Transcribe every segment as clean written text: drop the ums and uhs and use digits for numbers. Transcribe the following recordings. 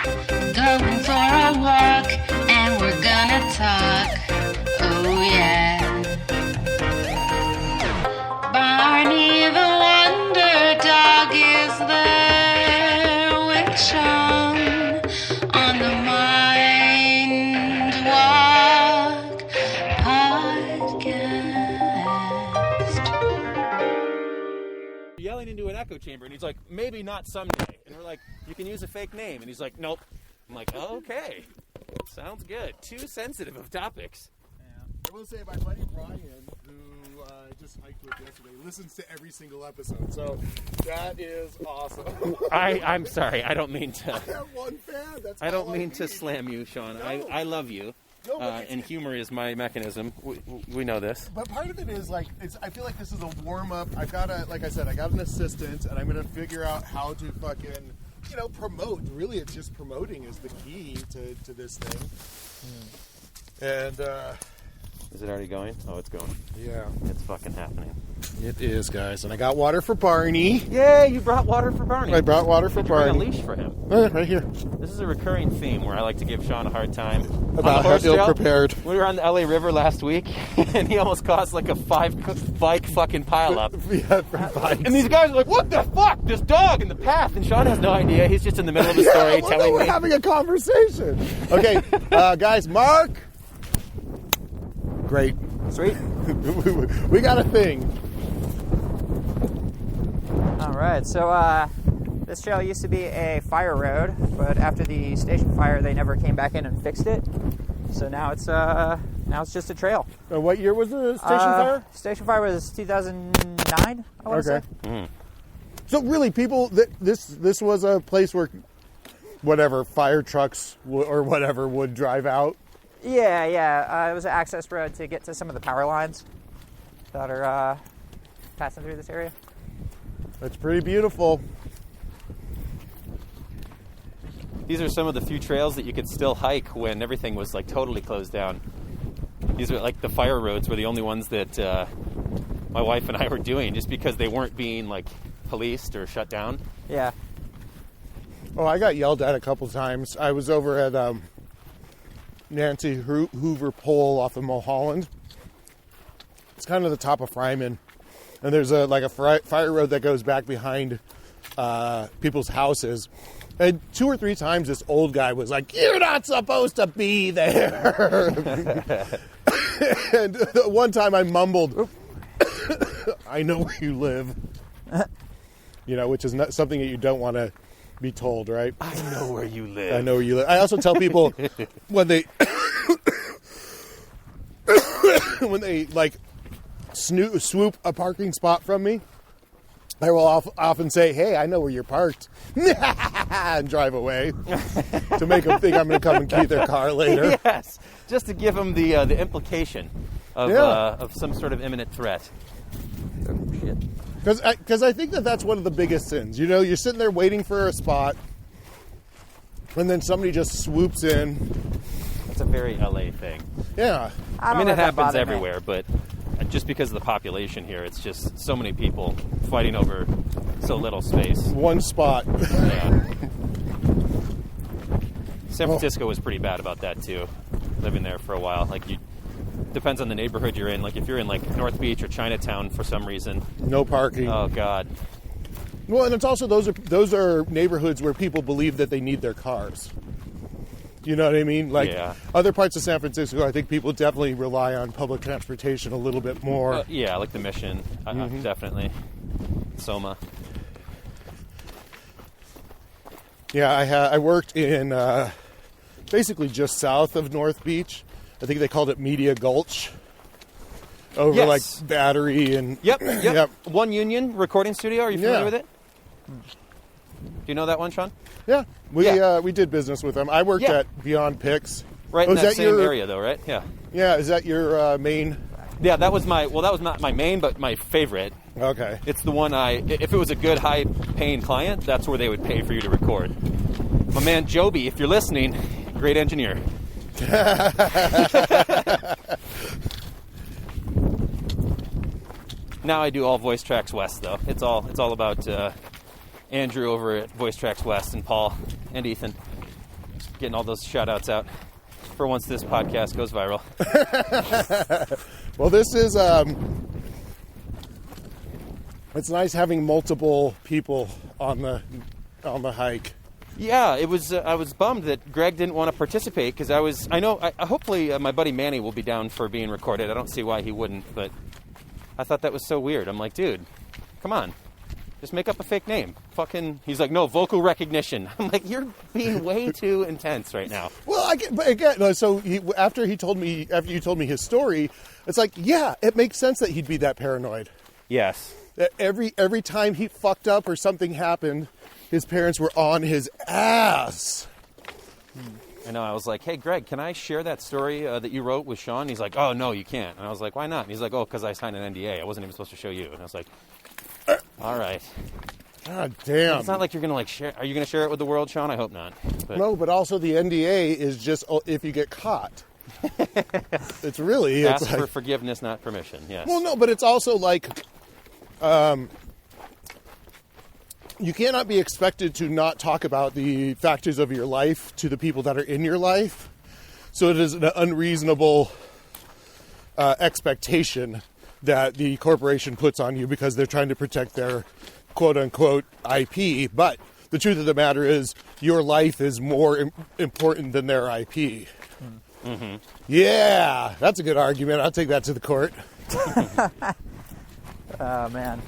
Going for a walk, and we're gonna talk. Oh yeah. Barney the Wonder Dog is there with Sean on the Mind Walk podcast. Yelling into an echo chamber, and he's like, maybe not someday. And we're like, you can use a fake name. And he's like, nope. I'm like, oh, okay. Sounds good. Too sensitive of topics. Yeah. I will say my buddy Brian, who I just hiked with yesterday, listens to every single episode. So that is awesome. I'm sorry. I don't mean to. I have one fan. That's I don't all mean to slam you, Sean. No. I love you. No, and humor is my mechanism. We know this. But part of it is like, I feel like this is a warm up. I've got like I said, I got an assistant, and I'm gonna figure out how to fucking, promote. Really, it's just promoting is the key to this thing. And Is it already going? Oh, it's going. yeah, It's fucking happening. it is, guys. And I got water for Barney. Yay! You brought water for Barney. I brought water for Did you bring Barney. a leash for him? Right here. This is a recurring theme where I like to give Sean a hard time. About how ill-prepared. We were on the LA River last week, and he almost caused like a 5-bike fucking pileup. Yeah, for bikes. And these guys are like, what the fuck? This dog in the path. And Sean has no idea. He's just in the middle of the story well, telling we're me. having a conversation. Okay, guys, Mark. Great. Sweet. We got a thing. All right. So this trail used to be a fire road, but after the station fire, they never came back in and fixed it. So now it's just a trail. What year was the station fire? Station fire was 2009. I want to Okay. say. So really, people, this was a place where whatever fire trucks or whatever would drive out. Yeah. It was an access road to get to some of the power lines that are passing through this area. That's pretty beautiful. These are some of the few trails that you could still hike when everything was like totally closed down. These were like the fire roads were the only ones that my wife and I were doing just because they weren't being like policed or shut down. Yeah. Oh, I got yelled at a couple times. I was over at Nancy Hoover Pole off of Mulholland. It's kind of the top of Fryman, and there's a fire road that goes back behind people's houses. And 2 or 3 times this old guy was like, "You're not supposed to be there." And one time I mumbled, "I know where you live," which is not something that you don't want to be told, right? I know where you live. I know where you live. I also tell people when they like swoop a parking spot from me, I will often say, "Hey, I know where you're parked," and drive away to make them think I'm going to come and key their car later. Yes, just to give them the implication of some sort of imminent threat. Oh, shit. Because I think that's one of the biggest sins. You're sitting there waiting for a spot, and then somebody just swoops in. That's a very LA thing. Yeah. I mean, it happens everywhere, but just because of the population here, it's just so many people fighting over so little space. One spot. Yeah. San Francisco was pretty bad about that too. Living there for a while, depends on the neighborhood you're in. Like if you're in like North Beach or Chinatown for some reason, No parking. oh god. Well, and it's also those are neighborhoods where people believe that they need their cars. You know what I mean? Like other parts of San Francisco, I think people definitely rely on public transportation a little bit more. Yeah, like the Mission, definitely. Soma. Yeah, I worked in basically just south of North Beach. I think they called it Media Gulch. Over like Battery and Yep. One Union recording studio. Are you familiar with it? Do you know that one, Sean? Yeah, we did business with them. I worked at Beyond Pix. Right in that same area, though, right? Yeah. Yeah, is that your main? Yeah, that was not my main, but my favorite. Okay. It's the one if it was a good high-paying client, that's where they would pay for you to record. My man Joby, if you're listening, great engineer. Now I do all Voice Tracks West, though. It's all about Andrew over at Voice Tracks West and Paul and Ethan. getting all those shout-outs out for once this podcast goes viral. Well, this is, it's nice having multiple people on the hike. Yeah, it was. I was bummed that Greg didn't want to participate because hopefully my buddy Manny will be down for being recorded. I don't see why he wouldn't, but I thought that was so weird. I'm like, dude, come on, just make up a fake name. Fucking. He's like, no, vocal recognition. I'm like, you're being way too intense right now. Well, but again, so after you told me his story, it's like, yeah, it makes sense that he'd be that paranoid. Yes. Every time he fucked up or something happened, his parents were on his ass. I know. I was like, hey, Greg, can I share that story that you wrote with Sean? He's like, oh, no, you can't. And I was like, why not? And he's like, oh, because I signed an NDA. I wasn't even supposed to show you. And I was like, all right. God damn. It's not like you're going to like share. Are you going to share it with the world, Sean? I hope not. But. No, but also the NDA is just if you get caught. It's really... Ask it's like, for forgiveness, not permission, yes. Well, no, but it's also like... you cannot be expected to not talk about the factors of your life to the people that are in your life. So it is an unreasonable expectation that the corporation puts on you because they're trying to protect their quote-unquote IP. But the truth of the matter is your life is more important than their IP. Mm-hmm. Yeah, that's a good argument. I'll take that to the court. Oh, man.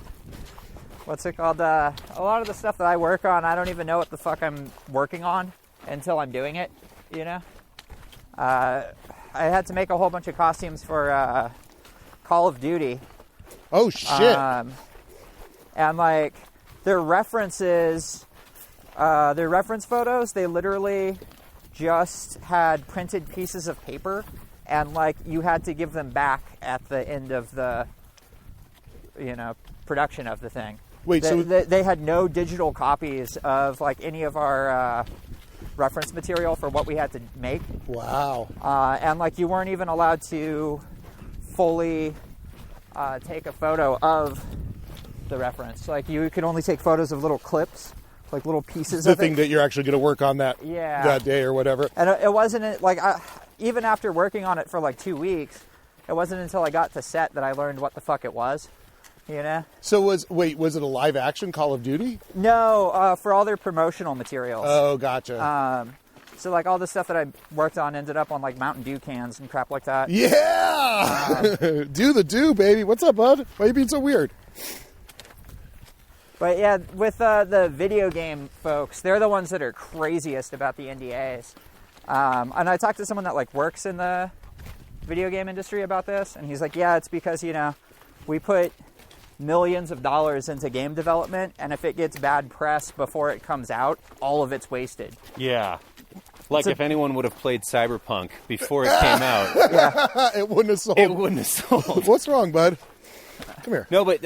What's it called? A lot of the stuff that I work on, I don't even know what the fuck I'm working on until I'm doing it, you know? I had to make a whole bunch of costumes for Call of Duty. Oh, shit. And, like, their references, their reference photos, they literally just had printed pieces of paper, and, like, you had to give them back at the end of the, you know, production of the thing. Wait, so they had no digital copies of like any of our reference material for what we had to make. Wow. And like you weren't even allowed to fully take a photo of the reference. Like you could only take photos of little clips, like little pieces the of thing it. that you're actually going to work on that day or whatever. And it wasn't like even after working on it for like 2 weeks, it wasn't until I got to set that I learned what the fuck it was. You know? So was it a live action Call of Duty? No, for all their promotional materials. Oh, gotcha. So like all the stuff that I worked on ended up on like Mountain Dew cans and crap like that. Yeah! Do the do, baby. What's up, bud? Why are you being so weird? But yeah, with the video game folks, they're the ones that are craziest about the NDAs. And I talked to someone that like works in the video game industry about this, and he's like, yeah, it's because, you know, we put millions of dollars into game development, and if it gets bad press before it comes out, all of it's wasted. Yeah. Like if anyone would have played Cyberpunk before it came out, it wouldn't have sold. it wouldn't have sold. What's wrong, bud? Come here. No, but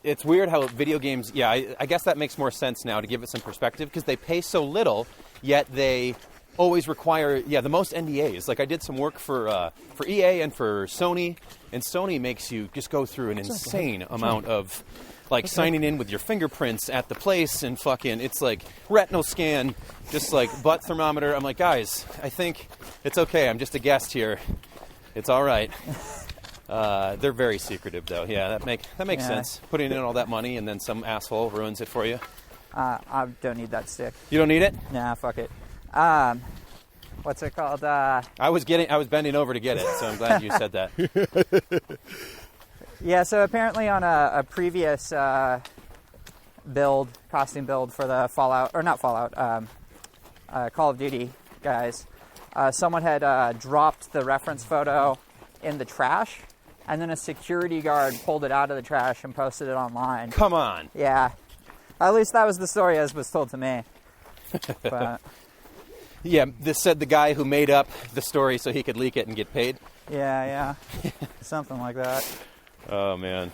it's weird how video games, I guess that makes more sense now to give it some perspective because they pay so little, yet they always require, the most NDAs. Like I did some work for EA and for Sony, and Sony makes you just go through an insane amount of like signing in with your fingerprints at the place and fucking, it's like retinal scan, just like butt thermometer. I'm like, guys, I think it's okay. I'm just a guest here. It's all right. They're very secretive though. Yeah, that makes sense. Putting in all that money and then some asshole ruins it for you. I don't need that stick. You don't need it? Nah, fuck it. What's it called? I was bending over to get it, so I'm glad you said that. Yeah, so apparently on a previous costume build for the Call of Duty guys, someone had dropped the reference photo in the trash, and then a security guard pulled it out of the trash and posted it online. Come on. Yeah. At least that was the story as was told to me. But yeah, this said the guy who made up the story so he could leak it and get paid. yeah. Something like that. Oh, man.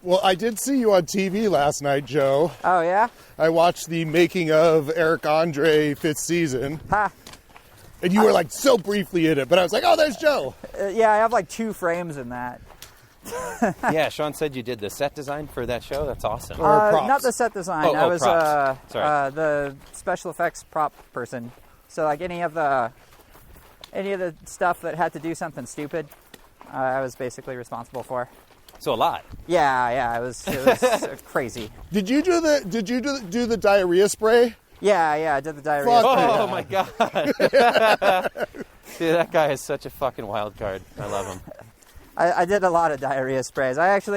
Well, I did see you on TV last night, Joe. Oh, yeah? I watched the making of Eric Andre 5th season. Ha! And you were like so briefly in it, but I was like, oh, there's Joe. Yeah, I have like 2 frames in that. Yeah, Sean said you did the set design for that show. That's awesome. Or props. Not the set design. I was props. Sorry. the special effects prop person. So like any of the stuff that had to do something stupid, I was basically responsible for. So a lot. Yeah, it was crazy. Did you do the diarrhea spray? Yeah, I did the diarrhea. Fuck spray. Oh my god. Dude, that guy is such a fucking wild card. I love him. I did a lot of diarrhea sprays. At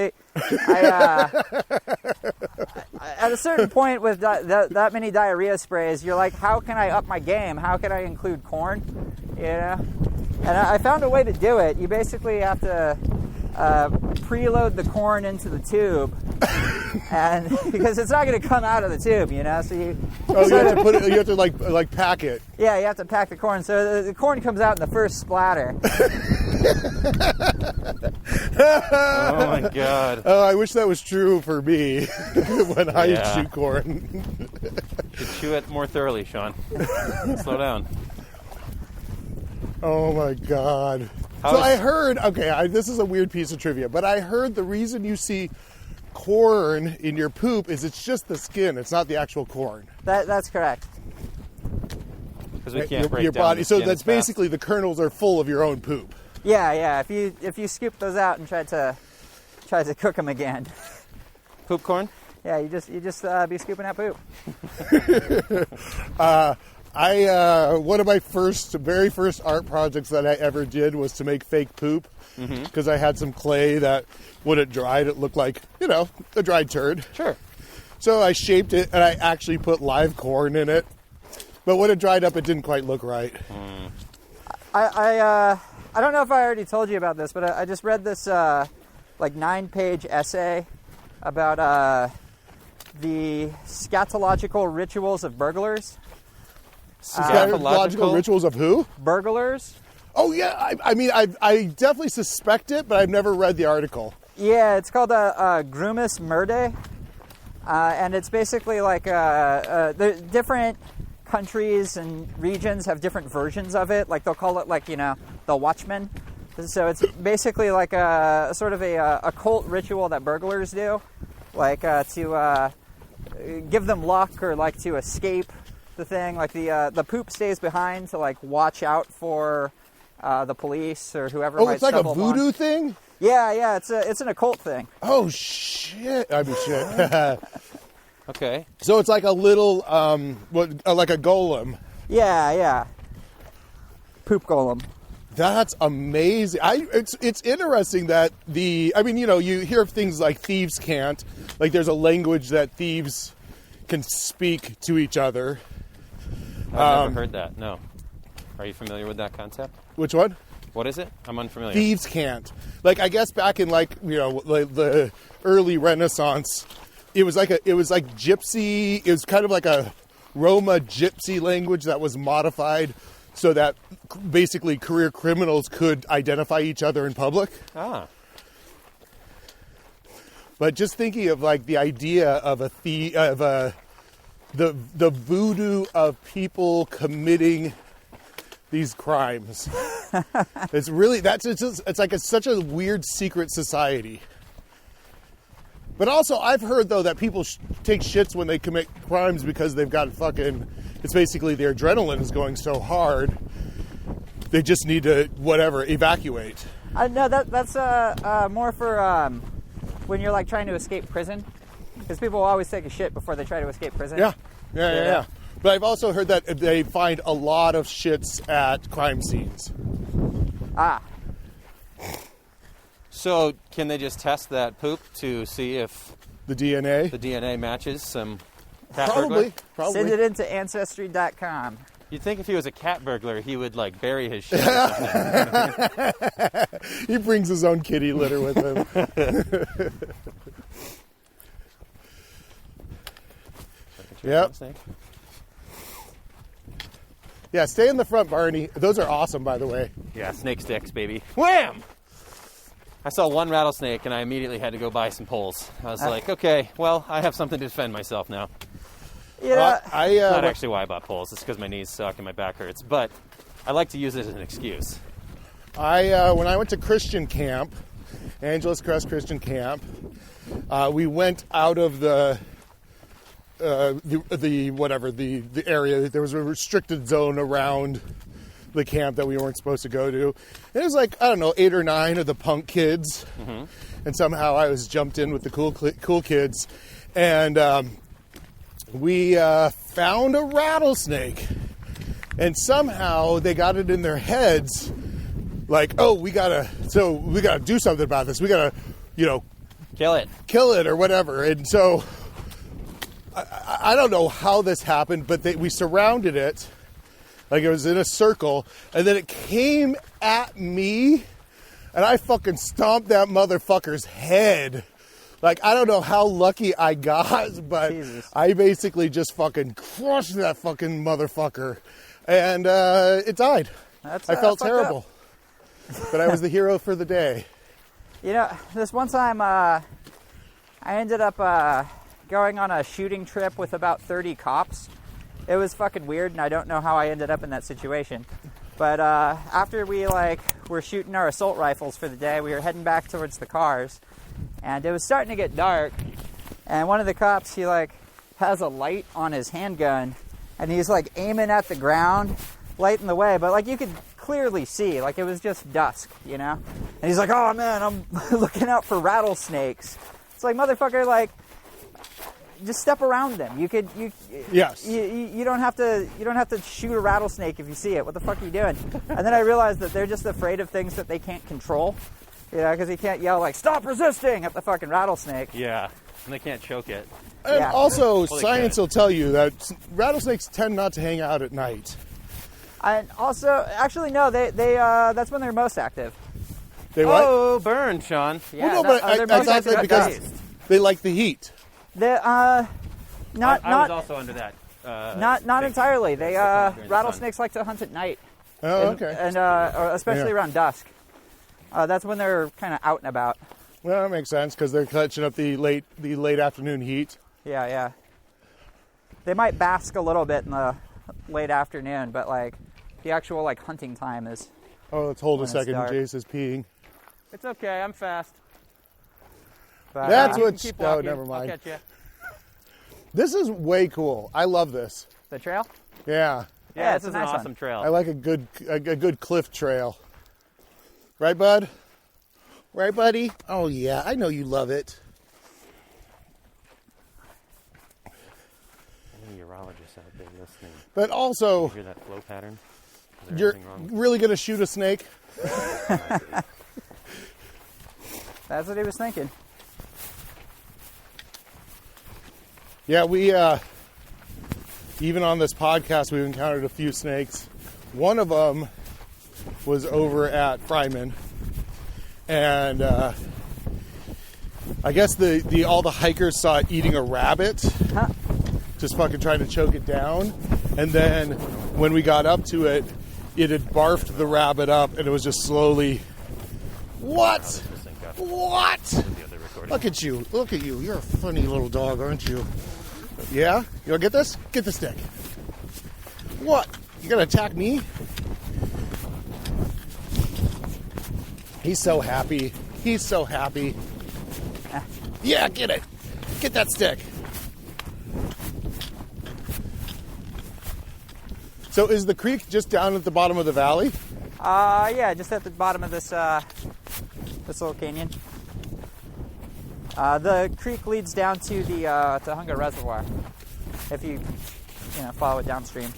a certain point with that many diarrhea sprays, you're like, how can I up my game? How can I include corn? You know? And I found a way to do it. You basically have to preload the corn into the tube, and because it's not going to come out of the tube, you know. So you have to put it. You have to like pack it. Yeah, you have to pack the corn. So the corn comes out in the first splatter. Oh my god. Oh, I wish that was true for me when I chew corn. You should chew it more thoroughly, Sean. Slow down. Oh my god. I heard, this is a weird piece of trivia, but I heard the reason you see corn in your poop is it's just the skin. It's not the actual corn. That's correct. Because we can't break your down body. the So skin that's as fast. basically the kernels are full of your own poop. Yeah. If you scoop those out and try to cook them again. Poop corn? Yeah, you just be scooping out poop. One of my very first art projects that I ever did was to make fake poop, because I had some clay that when it dried, it looked like, a dried turd. Sure. So I shaped it and I actually put live corn in it, but when it dried up, it didn't quite look right. I don't know if I already told you about this, but I just read this 9-page essay about the scatological rituals of burglars. Scatological rituals of who? Burglars. Oh yeah, I definitely suspect it, but I've never read the article. Yeah, it's called Grumus Murdae, and it's basically like the different countries and regions have different versions of it. Like they'll call it the Watchman. So it's basically like a sort of a cult ritual that burglars do, like to give them luck or like to escape the thing. Like the poop stays behind to like watch out for the police or whoever. Oh, might it's like a stumble voodoo upon. thing? Yeah, it's an occult thing. Oh shit! Shit. Okay. So it's like a little, like a golem. Yeah. Poop golem. That's amazing. It's interesting that you hear of things like thieves can't. Like there's a language that thieves can speak to each other. I've never heard that. No. Are you familiar with that concept? Which one? What is it? I'm unfamiliar. Thieves can't. Like I guess back in the early Renaissance, it was like gypsy. It was kind of like a Roma gypsy language that was modified so that basically career criminals could identify each other in public. Ah. But just thinking of like the idea of the voodoo of people committing these crimes. It's really it's like such a weird secret society. But also, I've heard though that people take shits when they commit crimes because they've got it's basically their adrenaline is going so hard, they just need to evacuate. No, that's more for when you're like trying to escape prison, because people always take a shit before they try to escape prison. Yeah. But I've also heard that they find a lot of shits at crime scenes. Ah. So can they just test that poop to see if The DNA matches some cat Probably. burglar? Send it into Ancestry.com. You'd think if he was a cat burglar, he would like bury his shit. He brings his own kitty litter with him. Yep. Yeah, stay in the front, Barney. Those are awesome, by the way. Yeah, snake sticks, baby. Wham! I saw one rattlesnake and I immediately had to go buy some poles. I was like, okay, well, I have something to defend myself now. Yeah. Not actually why I bought poles. It's because my knees suck and my back hurts. But I like to use it as an excuse. When I went to Christian camp, Angeles Crest Christian Camp, we went out of the the area. There was a restricted zone around the camp that we weren't supposed to go to. And it was like, I don't know, 8 or 9 of the punk kids. Mm-hmm. And somehow I was jumped in with the cool kids. And we found a rattlesnake. And somehow they got it in their heads, like, oh, we gotta do something about this. We gotta, kill it or whatever. And so I don't know how this happened, but we surrounded it. Like it was in a circle, and then it came at me, and I fucking stomped that motherfucker's head. Like, I don't know how lucky I got, but Jesus. I basically just fucking crushed that fucking motherfucker, and it died. I felt terrible, but I was the hero for the day. This one time I ended up going on a shooting trip with about 30 cops. It was fucking weird, and I don't know how I ended up in that situation. But after we were shooting our assault rifles for the day, we were heading back towards the cars, and it was starting to get dark. And one of the cops, he has a light on his handgun, and he's aiming at the ground, lighting the way. But you could clearly see, it was just dusk, And he's like, "Oh man, I'm looking out for rattlesnakes." It's like, motherfucker, just step around them. Yes. You don't have to shoot a rattlesnake if you see it. What the fuck are you doing? And then I realized that they're just afraid of things that they can't control. Because you can't yell "stop resisting" at the fucking rattlesnake. Yeah, and they can't choke it. And also, science will tell you that rattlesnakes tend not to hang out at night. And also, actually, no, they that's when they're most active. They what? Oh, burn, Sean. Yeah, well, no, but I thought that because they like the heat. I was also under that. Not entirely. They rattlesnakes like to hunt at night. Oh, okay. And especially around dusk. That's when they're kind of out and about. Well, that makes sense because they're catching up the late afternoon heat. Yeah. They might bask a little bit in the late afternoon, but the actual hunting time is. Oh, let's hold a second. Jayse is peeing. It's okay. I'm fast. But, that's what. Keep Oh, walking. never mind. I'll catch you. This is way cool. I love this. The trail? Yeah. Yeah, it's a an nice awesome one. trail. I like a good cliff trail. Right, bud? Right, buddy? Oh yeah, I know you love it. Any urologists out there listening? But also, you hear that flow pattern? Is there you're anything wrong? really gonna shoot a snake? That's what he was thinking. Yeah, we even on this podcast we've encountered a few snakes. One of them was over at Fryman, and I guess all the hikers saw it eating a rabbit, just fucking trying to choke it down. And then when we got up to it, it had barfed the rabbit up, and it was just slowly. What? What? Look at you! Look at you! You're a funny little dog, aren't you? Yeah? You wanna get this? Get the stick. What? You gonna attack me? He's so happy. He's so happy. Yeah, get it. Get that stick. So is the creek just down at the bottom of the valley? Yeah, just at the bottom of this little canyon. The creek leads down to the Tahunga Reservoir. If you follow it downstream.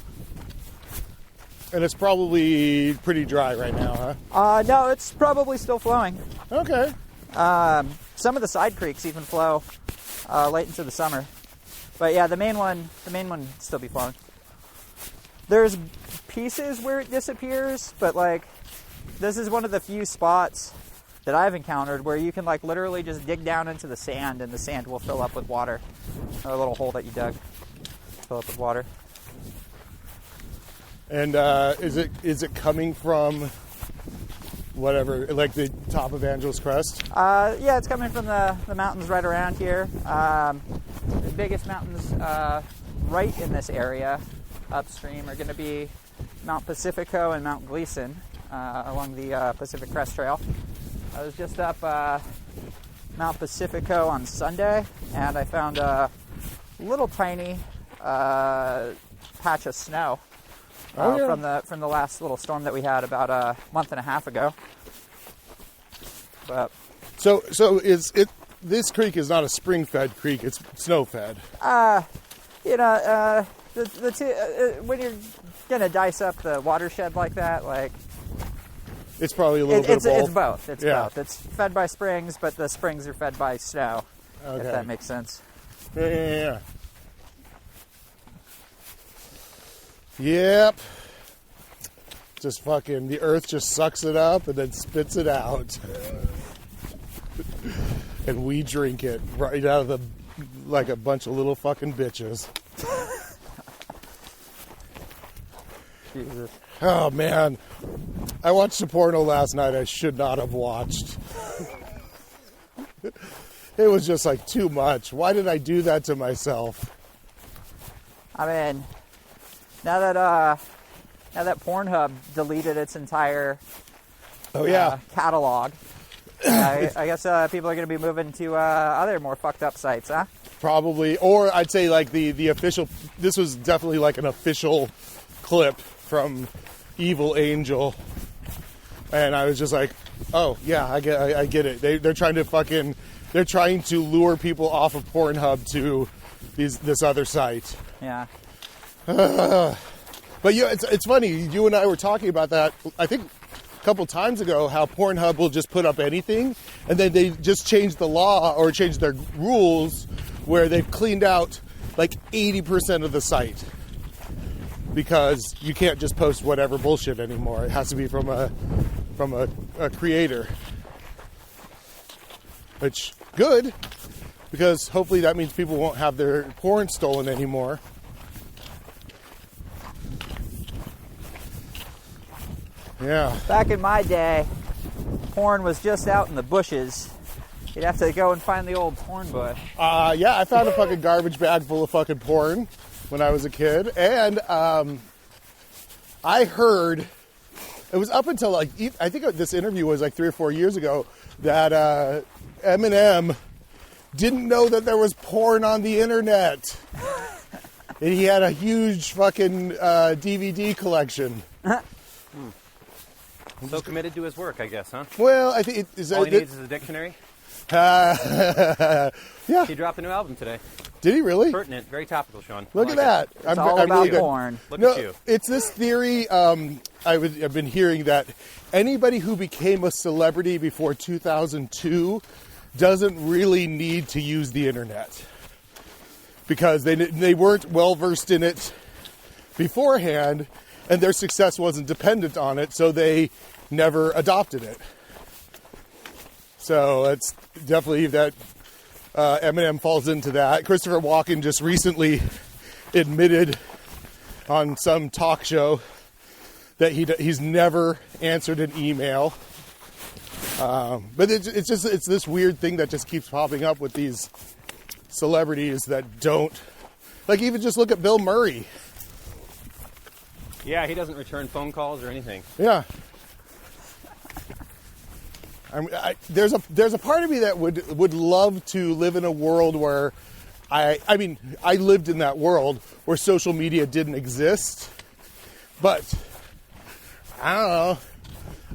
And it's probably pretty dry right now, huh? No, it's probably still flowing. Okay. Some of the side creeks even flow late into the summer. But yeah, the main one still be flowing. There's pieces where it disappears, but this is one of the few spots that I've encountered where you can literally just dig down into the sand and the sand will fill up with water. A little hole that you dug, fill up with water. And is it coming from whatever, the top of Angeles Crest? Yeah, it's coming from the mountains right around here. The biggest mountains right in this area upstream are going to be Mount Pacifico and Mount Gleason along the Pacific Crest Trail. I was just up Mount Pacifico on Sunday, and I found little tiny patch of snow Yeah. from the last little storm that we had about a month and a half ago. But So is it? This creek is not a spring-fed creek; it's snow-fed. you know, the two when you're gonna dice up the watershed like that, like It's probably a little bit of both. it's both. It's Yeah. both. It's fed by springs, but the springs are fed by snow. Okay. If that makes sense. Yeah. Yep. Just fucking, the earth just sucks it up and then spits it out. And we drink it right out of the, like a bunch of little fucking bitches. Jesus. Oh man. I watched a porno last night I should not have watched. It was just like too much. Why did I do that to myself? I mean, now that Pornhub deleted its entire catalog, I guess people are going to be moving to other more fucked up sites, huh? Probably, or I'd say like the official. This was definitely like an official clip from Evil Angel, and I was just like, oh yeah, I get it. They're trying to lure people off of Pornhub to this other site. Yeah. But yeah, it's funny. You and I were talking about that. I think a couple times ago, how Pornhub will just put up anything, and then they just change the law or change their rules where they've cleaned out like 80% of the site because you can't just post whatever bullshit anymore. It has to be from a creator. Which good, because hopefully that means people won't have their porn stolen anymore. Yeah. Back in my day, porn was just out in the bushes. You'd have to go and find the old porn bush. Yeah, I found a fucking garbage bag full of fucking porn when I was a kid. And I heard, it was up until like, I think this interview was like 3 or 4 years ago, that Eminem didn't know that there was porn on the internet. And he had a huge fucking DVD collection. So committed to his work, I guess, huh? Well, I think All he needs is a dictionary. yeah. He dropped a new album today. Did he really? Pertinent, very topical, Sean. Look I at like that. it. It's all about really good. porn. Look No, at you. it's this theory. I've been hearing that anybody who became a celebrity before 2002 doesn't really need to use the internet because they weren't well versed in it beforehand, and their success wasn't dependent on it, so they never adopted it. So it's definitely that Eminem falls into that. Christopher Walken just recently admitted on some talk show that he's never answered an email. But it's this weird thing that just keeps popping up with these celebrities that don't, like, even just look at Bill Murray. Yeah, he doesn't return phone calls or anything. Yeah. There's a part of me that would love to live in a world where I lived in that world where social media didn't exist, but I don't know.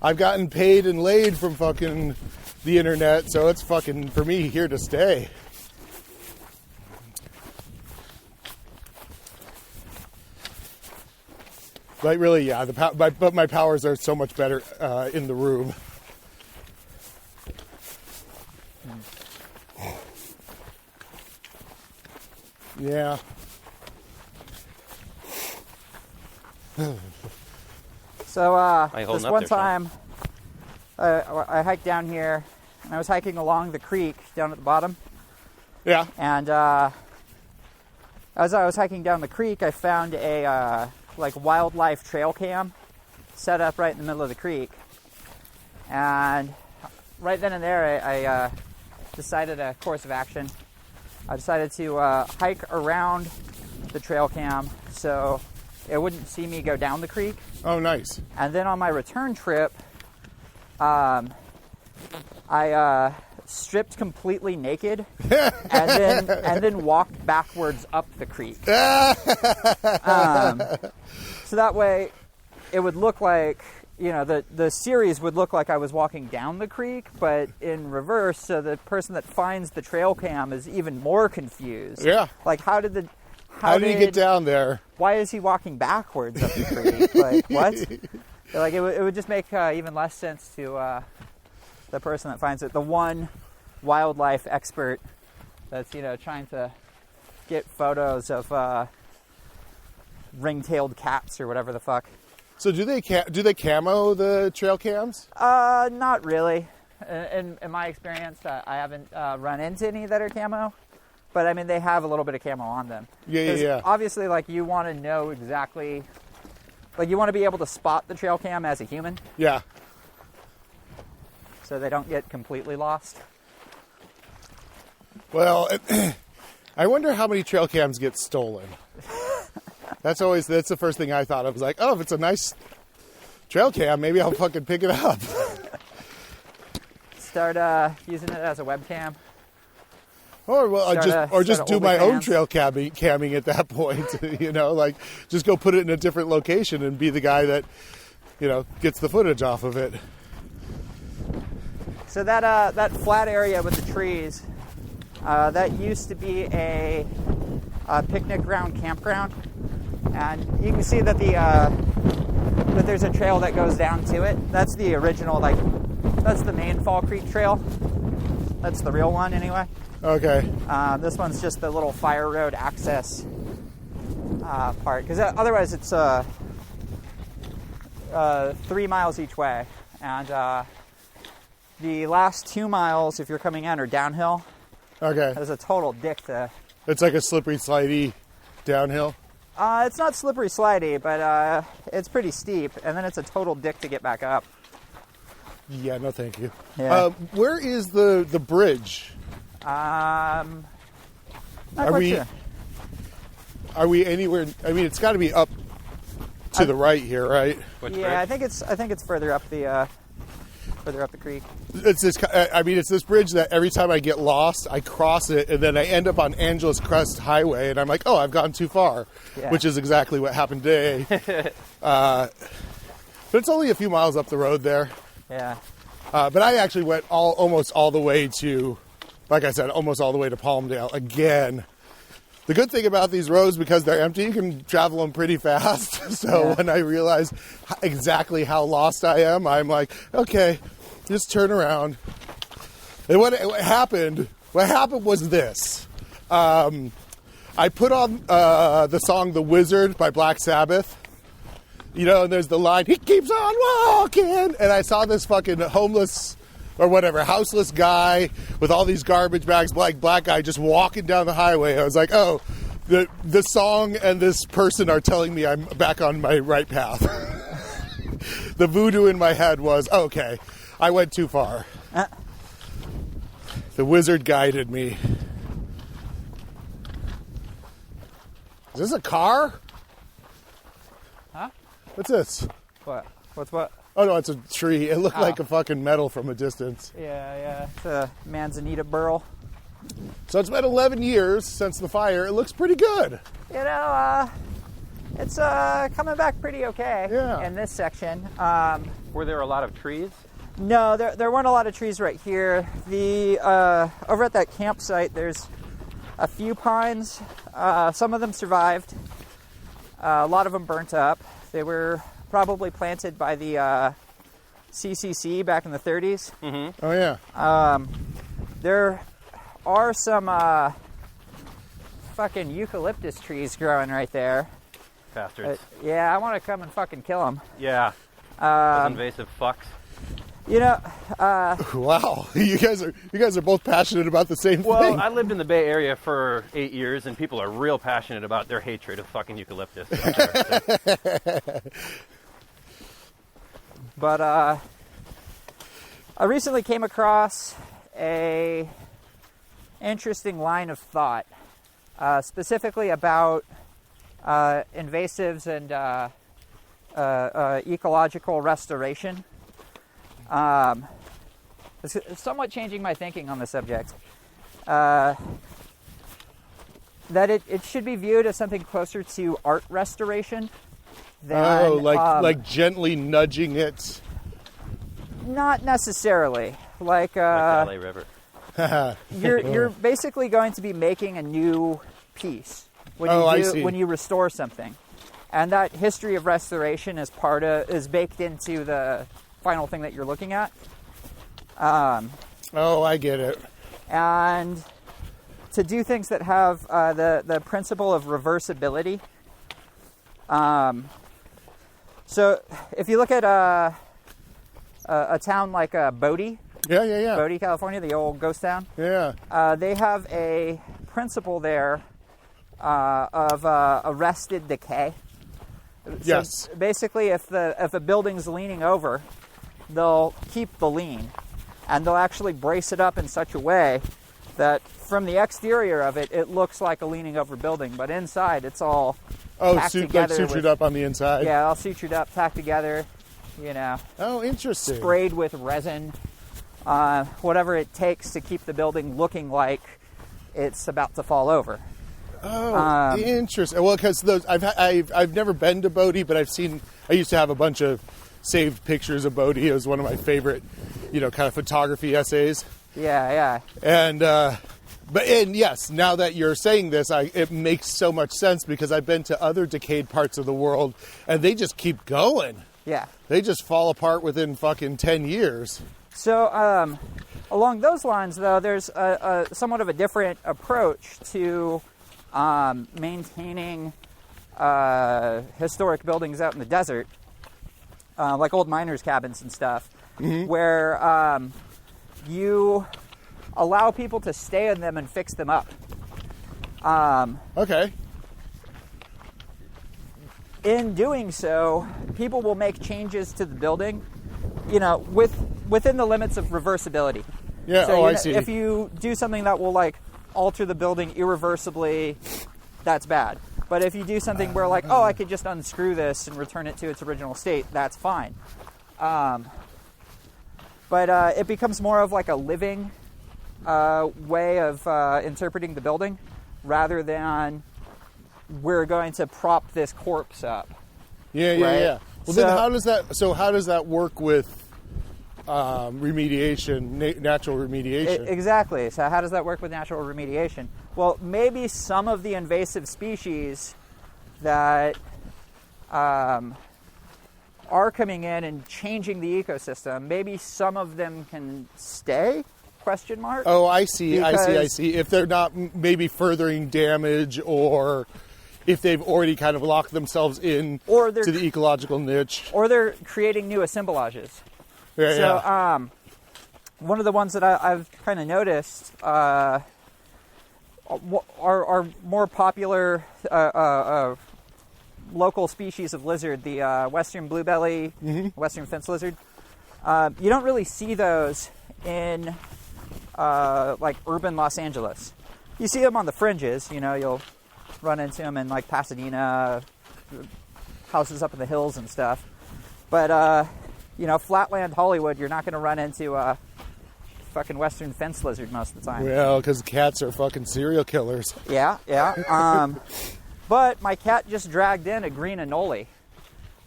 I've gotten paid and laid from fucking the internet, so it's fucking for me here to stay. Like really, yeah. But my powers are so much better in the room. Yeah. So you holding this up one there, Sean? time, I hiked down here, and I was hiking along the creek down at the bottom. Yeah. And as I was hiking down the creek, I found a like wildlife trail cam set up right in the middle of the creek. And right then and there, I decided a course of action. I decided to hike around the trail cam so it wouldn't see me go down the creek. Oh, nice. And then on my return trip, I stripped completely naked, and then walked backwards up the creek. So that way, it would look like, you know, the series would look like I was walking down the creek, but in reverse, so the person that finds the trail cam is even more confused. Yeah. Like, how did he get down there? Why is he walking backwards up the creek? Like, what? Like, it would just make even less sense to the person that finds it. The one wildlife expert that's, you know, trying to get photos of ring-tailed cats or whatever the fuck. So do they camo the trail cams? Not really. In my experience, I haven't run into any that are camo. But, I mean, they have a little bit of camo on them. Yeah. Obviously, like, you want to know exactly... Like, you want to be able to spot the trail cam as a human. Yeah. So they don't get completely lost. Well, I wonder how many trail cams get stolen. That's the first thing I thought of. I was like, oh, if it's a nice trail cam, maybe I'll fucking pick it up. Start using it as a webcam. Or just do my own OnlyFans. trail camming at that point. You know, like just go put it in a different location and be the guy that, you know, gets the footage off of it. So that flat area with the trees, that used to be a picnic ground campground, and you can see that that there's a trail that goes down to it. That's the original, like, that's the main Fall Creek Trail. That's the real one, anyway. Okay. This one's just the little fire road access part, because otherwise it's 3 miles each way, and the last 2 miles, if you're coming in, are downhill. Okay. There's a total dick to... It's like a slippery, slidey downhill. It's not slippery slidey, but it's pretty steep, and then it's a total dick to get back up. Yeah, no thank you. Yeah. Where is the bridge? Not Are quite we sure. Are we anywhere? I mean, it's got to be up to the right here, right? Which Yeah, bridge? I think it's further up the creek. It's this. I mean, it's this bridge that every time I get lost, I cross it, and then I end up on Angeles Crest Highway, and I'm like, oh, I've gone too far, Yeah. which is exactly what happened today. But it's only a few miles up the road there. Yeah. But I actually went almost all the way to, like I said, almost all the way to Palmdale again. The good thing about these roads, because they're empty, you can travel them pretty fast. So Yeah. when I realize exactly how lost I am, I'm like, okay, just turn around. And what happened was this. I put on the song The Wizard by Black Sabbath. You know, and there's the line, he keeps on walking. And I saw this fucking homeless or whatever, houseless guy with all these garbage bags, black guy just walking down the highway. I was like, oh, the song and this person are telling me I'm back on my right path. The voodoo in my head was, okay, I went too far. The wizard guided me. Is this a car? Huh? What's this? What? What's what? Oh no, it's a tree. It looked Oh. like a fucking metal from a distance. Yeah. It's a manzanita burl. So it's been 11 years since the fire. It looks pretty good. You know, it's coming back pretty okay Yeah. in this section. Were there a lot of trees? No, there weren't a lot of trees right here. The over at that campsite, there's a few pines. Some of them survived. A lot of them burnt up. They were probably planted by the CCC back in the 30s. Mm-hmm. Oh yeah. There are some fucking eucalyptus trees growing right there. Bastards. Yeah, I want to come and fucking kill them. Yeah. Those invasive fucks. You know, Wow. You guys are both passionate about the same Well, thing. I lived in the Bay Area for 8 years, and people are real passionate about their hatred of fucking eucalyptus. but I recently came across a interesting line of thought, specifically about invasives and ecological restoration. it's somewhat changing my thinking on the subject. That it should be viewed as something closer to art restoration than like gently nudging it. Not necessarily. Like LA River. you're basically going to be making a new piece when I see. when you restore something, and that history of restoration is baked into the final thing that you're looking at. I get it. And to do things that have the principle of reversibility. So if you look at a town like Bodie. Yeah. Bodie, California, the old ghost town. Yeah. They have a principle there of arrested decay. Yes. So basically, if a building's leaning over, they'll keep the lean, and they'll actually brace it up in such a way that from the exterior of it, it looks like a leaning over building, but inside it's all tacked together. Like sutured up on the inside. Yeah, all sutured up, tacked together. Oh, interesting. Sprayed with resin. Whatever it takes to keep the building looking like it's about to fall over. Oh, interesting. Well, because I've never been to Bodie, but I used to have a bunch of saved pictures of Bodie. It was one of my favorite, kind of photography essays. Yeah. And yes, now that you're saying this, it makes so much sense because I've been to other decayed parts of the world, and they just keep going. Yeah. They just fall apart within fucking 10 years. So, along those lines, though, there's a somewhat of a different approach to maintaining historic buildings out in the desert, like old miners' cabins and stuff, where you allow people to stay in them and fix them up. Okay. In doing so, people will make changes to the building, within the limits of reversibility. Yeah, so, I see. If you do something that will, alter the building irreversibly, that's bad. But if you do something where, I could just unscrew this and return it to its original state, that's fine. But it becomes more of a living way of interpreting the building rather than we're going to prop this corpse up. Yeah. Well, then how does that work with remediation, natural remediation? Exactly. So how does that work with natural remediation? Well, maybe some of the invasive species that are coming in and changing the ecosystem, maybe some of them can stay? Question mark. Oh, I see. Because I see. If they're not maybe furthering damage, or if they've already kind of locked themselves in to the ecological niche, or they're creating new assemblages. Yeah. One of the ones that I've kind of noticed are more popular local species of lizard, the western bluebelly, western fence lizard. You don't really see those in urban Los Angeles. You see them on the fringes. You'll run into them in Pasadena, houses up in the hills and stuff. But flatland Hollywood, you're not going to run into a fucking western fence lizard most of the time. Well, because cats are fucking serial killers. Yeah. But my cat just dragged in a green anole,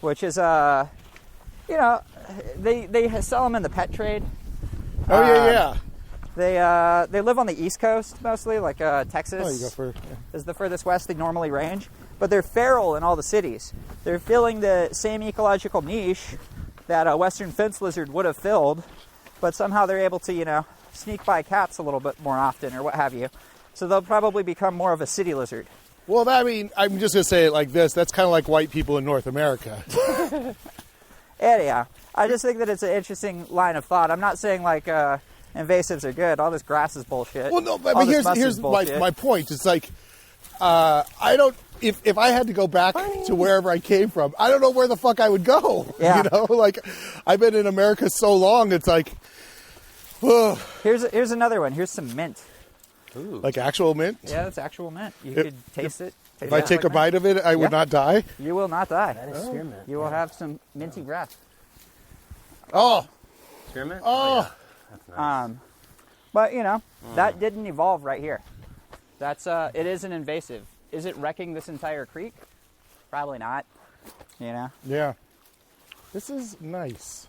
which is they sell them in the pet trade. Oh yeah. They live on the East Coast mostly, Texas. Oh, you go for is the furthest west they normally range, but they're feral in all the cities. They're filling the same ecological niche that a western fence lizard would have filled, but somehow they're able to, sneak by cats a little bit more often or what have you. So they'll probably become more of a city lizard. Well, I'm just going to say it like this. That's kind of like white people in North America. Anyhow, I just think that it's an interesting line of thought. I'm not saying invasives are good. All this grass is bullshit. Well, no, but here's my point. It's I don't. If I had to go back to wherever I came from, I don't know where the fuck I would go. Yeah. I've been in America so long. It's ugh. Here's another one. Here's some mint. Ooh. Like actual mint. Yeah, that's actual mint. You could taste it. If I take a bite of it, I would not die. You will not die. That is spearmint. You will have some minty breath. Oh, Spearmint? oh. That's nice. But that didn't evolve right here. That's it is an invasive. Is it wrecking this entire creek? Probably not. Yeah. This is nice.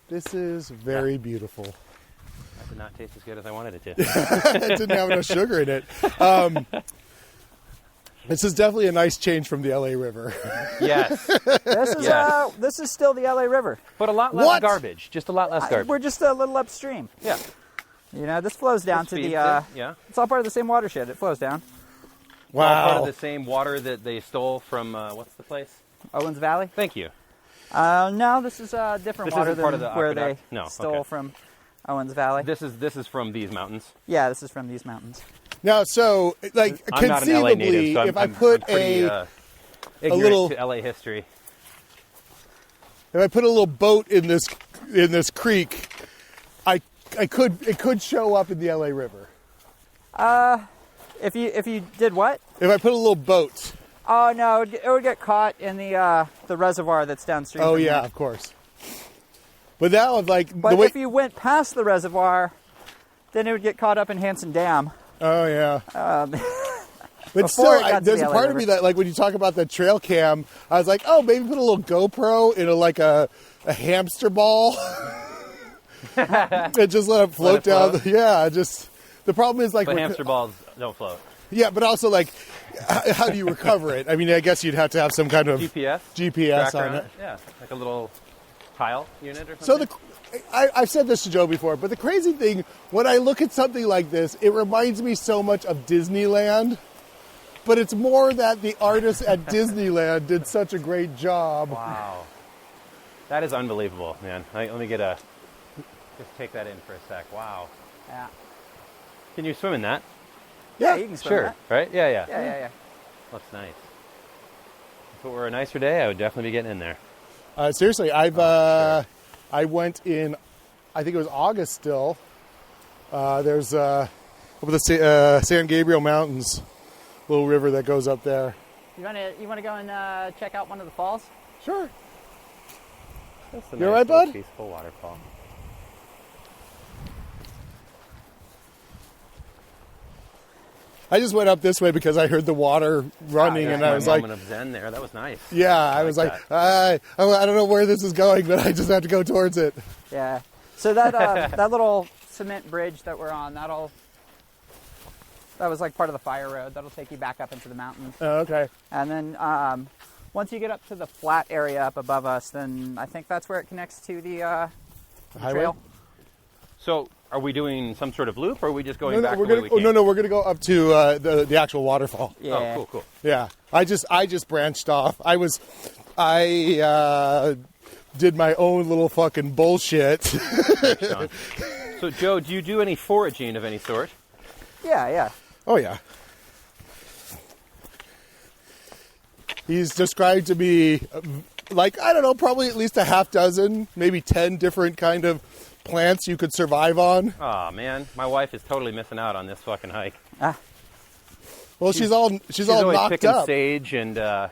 This is very beautiful. That did not taste as good as I wanted it to. It didn't have enough sugar in it. This is definitely a nice change from the LA River. Yes. This is still the LA River. But a lot less What? garbage. Just a lot less garbage. We're just a little upstream. Yeah. This flows down to Feeds the. it, yeah. It's all part of the same watershed. It flows down. All part Wow. of the same water that they stole from, what's the place? Owens Valley. Thank you. No, this is different This water isn't part than of the where aqueduct? they No, stole okay. from Owens Valley. This is from these mountains. Yeah, this is from these mountains. Now, so, like, I'm not an LA native, conceivably, so if I I'm put pretty, ignorant little- to LA history. if I put a little boat in this creek, it could show up in the LA River. If you did what? If I put a little boat. Oh no, it would get caught in the reservoir that's downstream. Oh from yeah, here. of course. But that was like But the way. if you went past the reservoir, then it would get caught up in Hanson Dam. Oh yeah. But before still, it got to there's the a LA part of River. me that, like, when you talk about the trail cam, I was like, oh, maybe put a little GoPro in a hamster ball, and just let it float down. float? Yeah, just the problem is like But hamster balls don't float. Yeah, but also like, how do you recover it? I mean, I guess you'd have to have some kind of GPS on tracker it. Yeah, like a little tile unit or So something. I've said this to Joe before, but the crazy thing, when I look at something like this, it reminds me so much of Disneyland. But it's more that the artists at Disneyland did such a great job. Wow. That is unbelievable, man. Let me just take that in for a sec. Wow. Yeah. Can you swim in that? Yeah, you can swim Sure. that. Right? Yeah. Yeah. Looks nice. If it were a nicer day, I would definitely be getting in there. Seriously, Sure. I went in, I think it was August still. There's over the San Gabriel Mountains, little river that goes up there. You wanna go and check out one of the falls? Sure. That's a You all right, little bud? peaceful waterfall. I just went up this way because I heard the water running, and I was like, moment of zen there. That was nice. yeah, I was like, I don't know where this is going, but I just have to go towards it. Yeah. So that that little cement bridge that we're on, that was like part of the fire road. That'll take you back up into the mountains. Oh, okay. And then once you get up to the flat area up above us, then I think that's where it connects to the Highway? trail. So, are we doing some sort of loop, or are we just going No, back we're the way gonna. we came? No, we're gonna go up to the actual waterfall. Yeah. Oh, cool. Yeah, I just branched off. I did my own little fucking bullshit. Thanks, Sean. So, Joe, do you do any foraging of any sort? Yeah. Oh yeah. He's described to me like, I don't know, probably at least a half dozen, maybe 10 different kind of plants you could survive on. Oh man, my wife is totally missing out on this fucking hike. Well, she's all She's all always knocked picking up. sage, and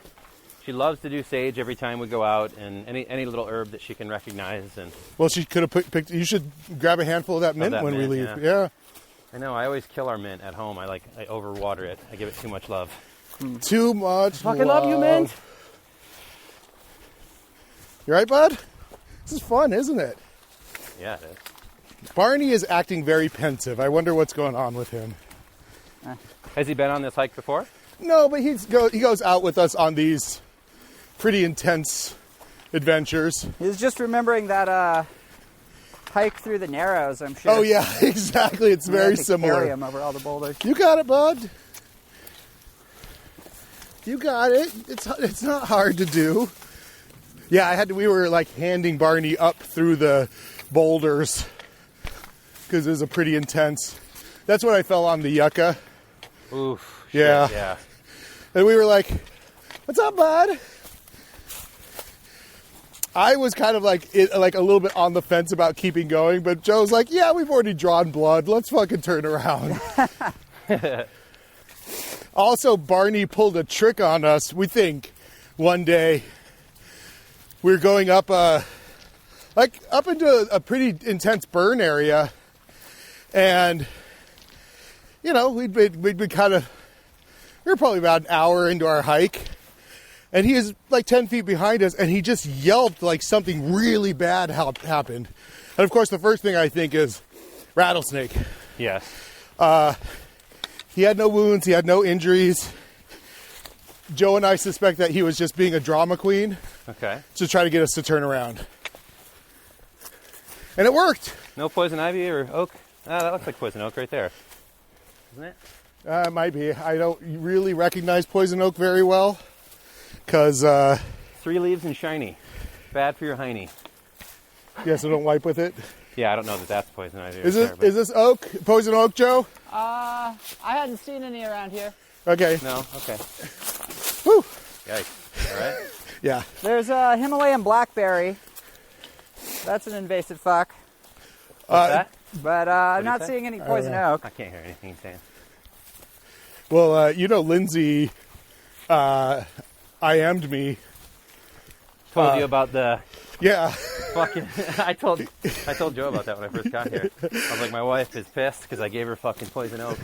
she loves to do sage every time we go out, and any little herb that she can recognize. And Well, she could have picked. You should grab a handful of that mint that when we mint, leave. yeah. Yeah. I know I always kill our mint at home. I overwater it. I give it too much love. Too much. Fucking love you, mint. You right, bud? This is fun, isn't it? Yeah, it is. Barney is acting very pensive. I wonder what's going on with him. Has he been on this hike before? No, but he goes out with us on these pretty intense adventures. He's just remembering that hike through the Narrows, I'm sure. Oh yeah, exactly. It's We had very to similar. Carry him over all the boulders. You got it, bud. You got it. It's not hard to do. Yeah, we were like handing Barney up through the boulders because it was a pretty intense. That's when I fell on the yucca. Oof. Yeah. Shit, yeah. And we were like, "What's up, bud?" I was kind of like a little bit on the fence about keeping going, but Joe's like, "Yeah, we've already drawn blood. Let's fucking turn around." Also, Barney pulled a trick on us. We think one day we were going up a like up into a pretty intense burn area, and you know, we'd been we were probably about an hour into our hike, and he was like 10 feet behind us, and he just yelped like something really bad happened. And of course, the first thing I think is rattlesnake. Yes. He had no wounds, he had no injuries. Joe and I suspect that he was just being a drama queen. Okay. To try to get us to turn around. And it worked. No poison ivy or oak? Ah, that looks like poison oak right there. Isn't it? It might be. I don't really recognize poison oak very well. Because, 3 leaves and shiny. Bad for your hiney. yeah, so don't wipe with it. Yeah, I don't know that that's poison ivy. Is this oak? Poison oak, Joe? I hadn't seen any around here. Okay. No? Okay. Whew. Yikes. All right. Yeah. There's a Himalayan blackberry. That's an invasive fuck. What's that? But I'm What'd you not say? seeing any poison know. oak. I can't hear anything you're saying. Well, you know, Lindsay IM'd me. Told you about the Yeah. fucking... I told Joe about that when I first got here. I was like, my wife is pissed because I gave her fucking poison oak.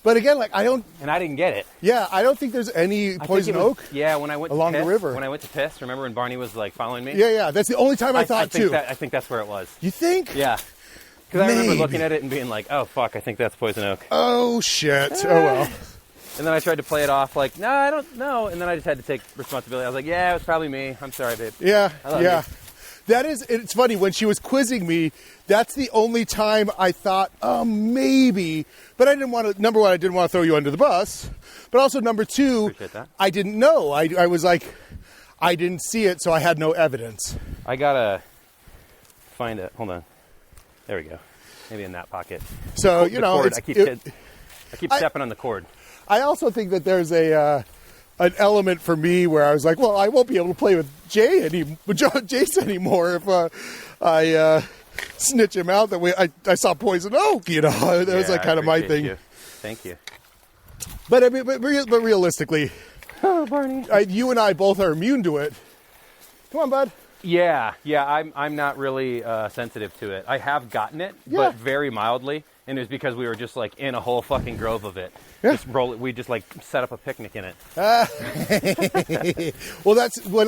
But again, like, I don't didn't get it. Yeah, I don't think there's any I think poison it was- oak. Yeah, when I went along to the piss, river. When I went to piss, remember when Barney was like following me? Yeah. That's the only time I thought think too. I think that's where it was. You think? Yeah. Because I remember Maybe. looking at it and being like, oh, fuck, I think that's poison oak. Oh shit. Oh well. And then I tried to play it off like, no, I don't know. And then I just had to take responsibility. I was like, yeah, it was probably me. I'm sorry, babe. Yeah. I love Yeah. you. That is. It's funny when she was quizzing me. That's the only time I thought, oh, maybe. But I didn't want to. Number one, I didn't want to throw you under the bus. But also, number two, Appreciate that. I didn't know. I was like, I didn't see it, so I had no evidence. I gotta find it. Hold on. There we go. Maybe in that pocket. So The you know, cord, it's, I keep stepping on the cord. I also think that there's an element for me where I was like, well, I won't be able to play with Jayse anymore if I snitch him out that way. I saw poison oak, you know. That was like kind of my thing. You. Thank you. But I mean, but realistically, Oh, Barney. you and I both are immune to it. Come on, bud. Yeah. I'm not really sensitive to it. I have gotten it, Yeah. but very mildly, and it was because we were just like in a whole fucking grove of it. Yeah. Just roll it. We just like set up a picnic in it. Well, that's when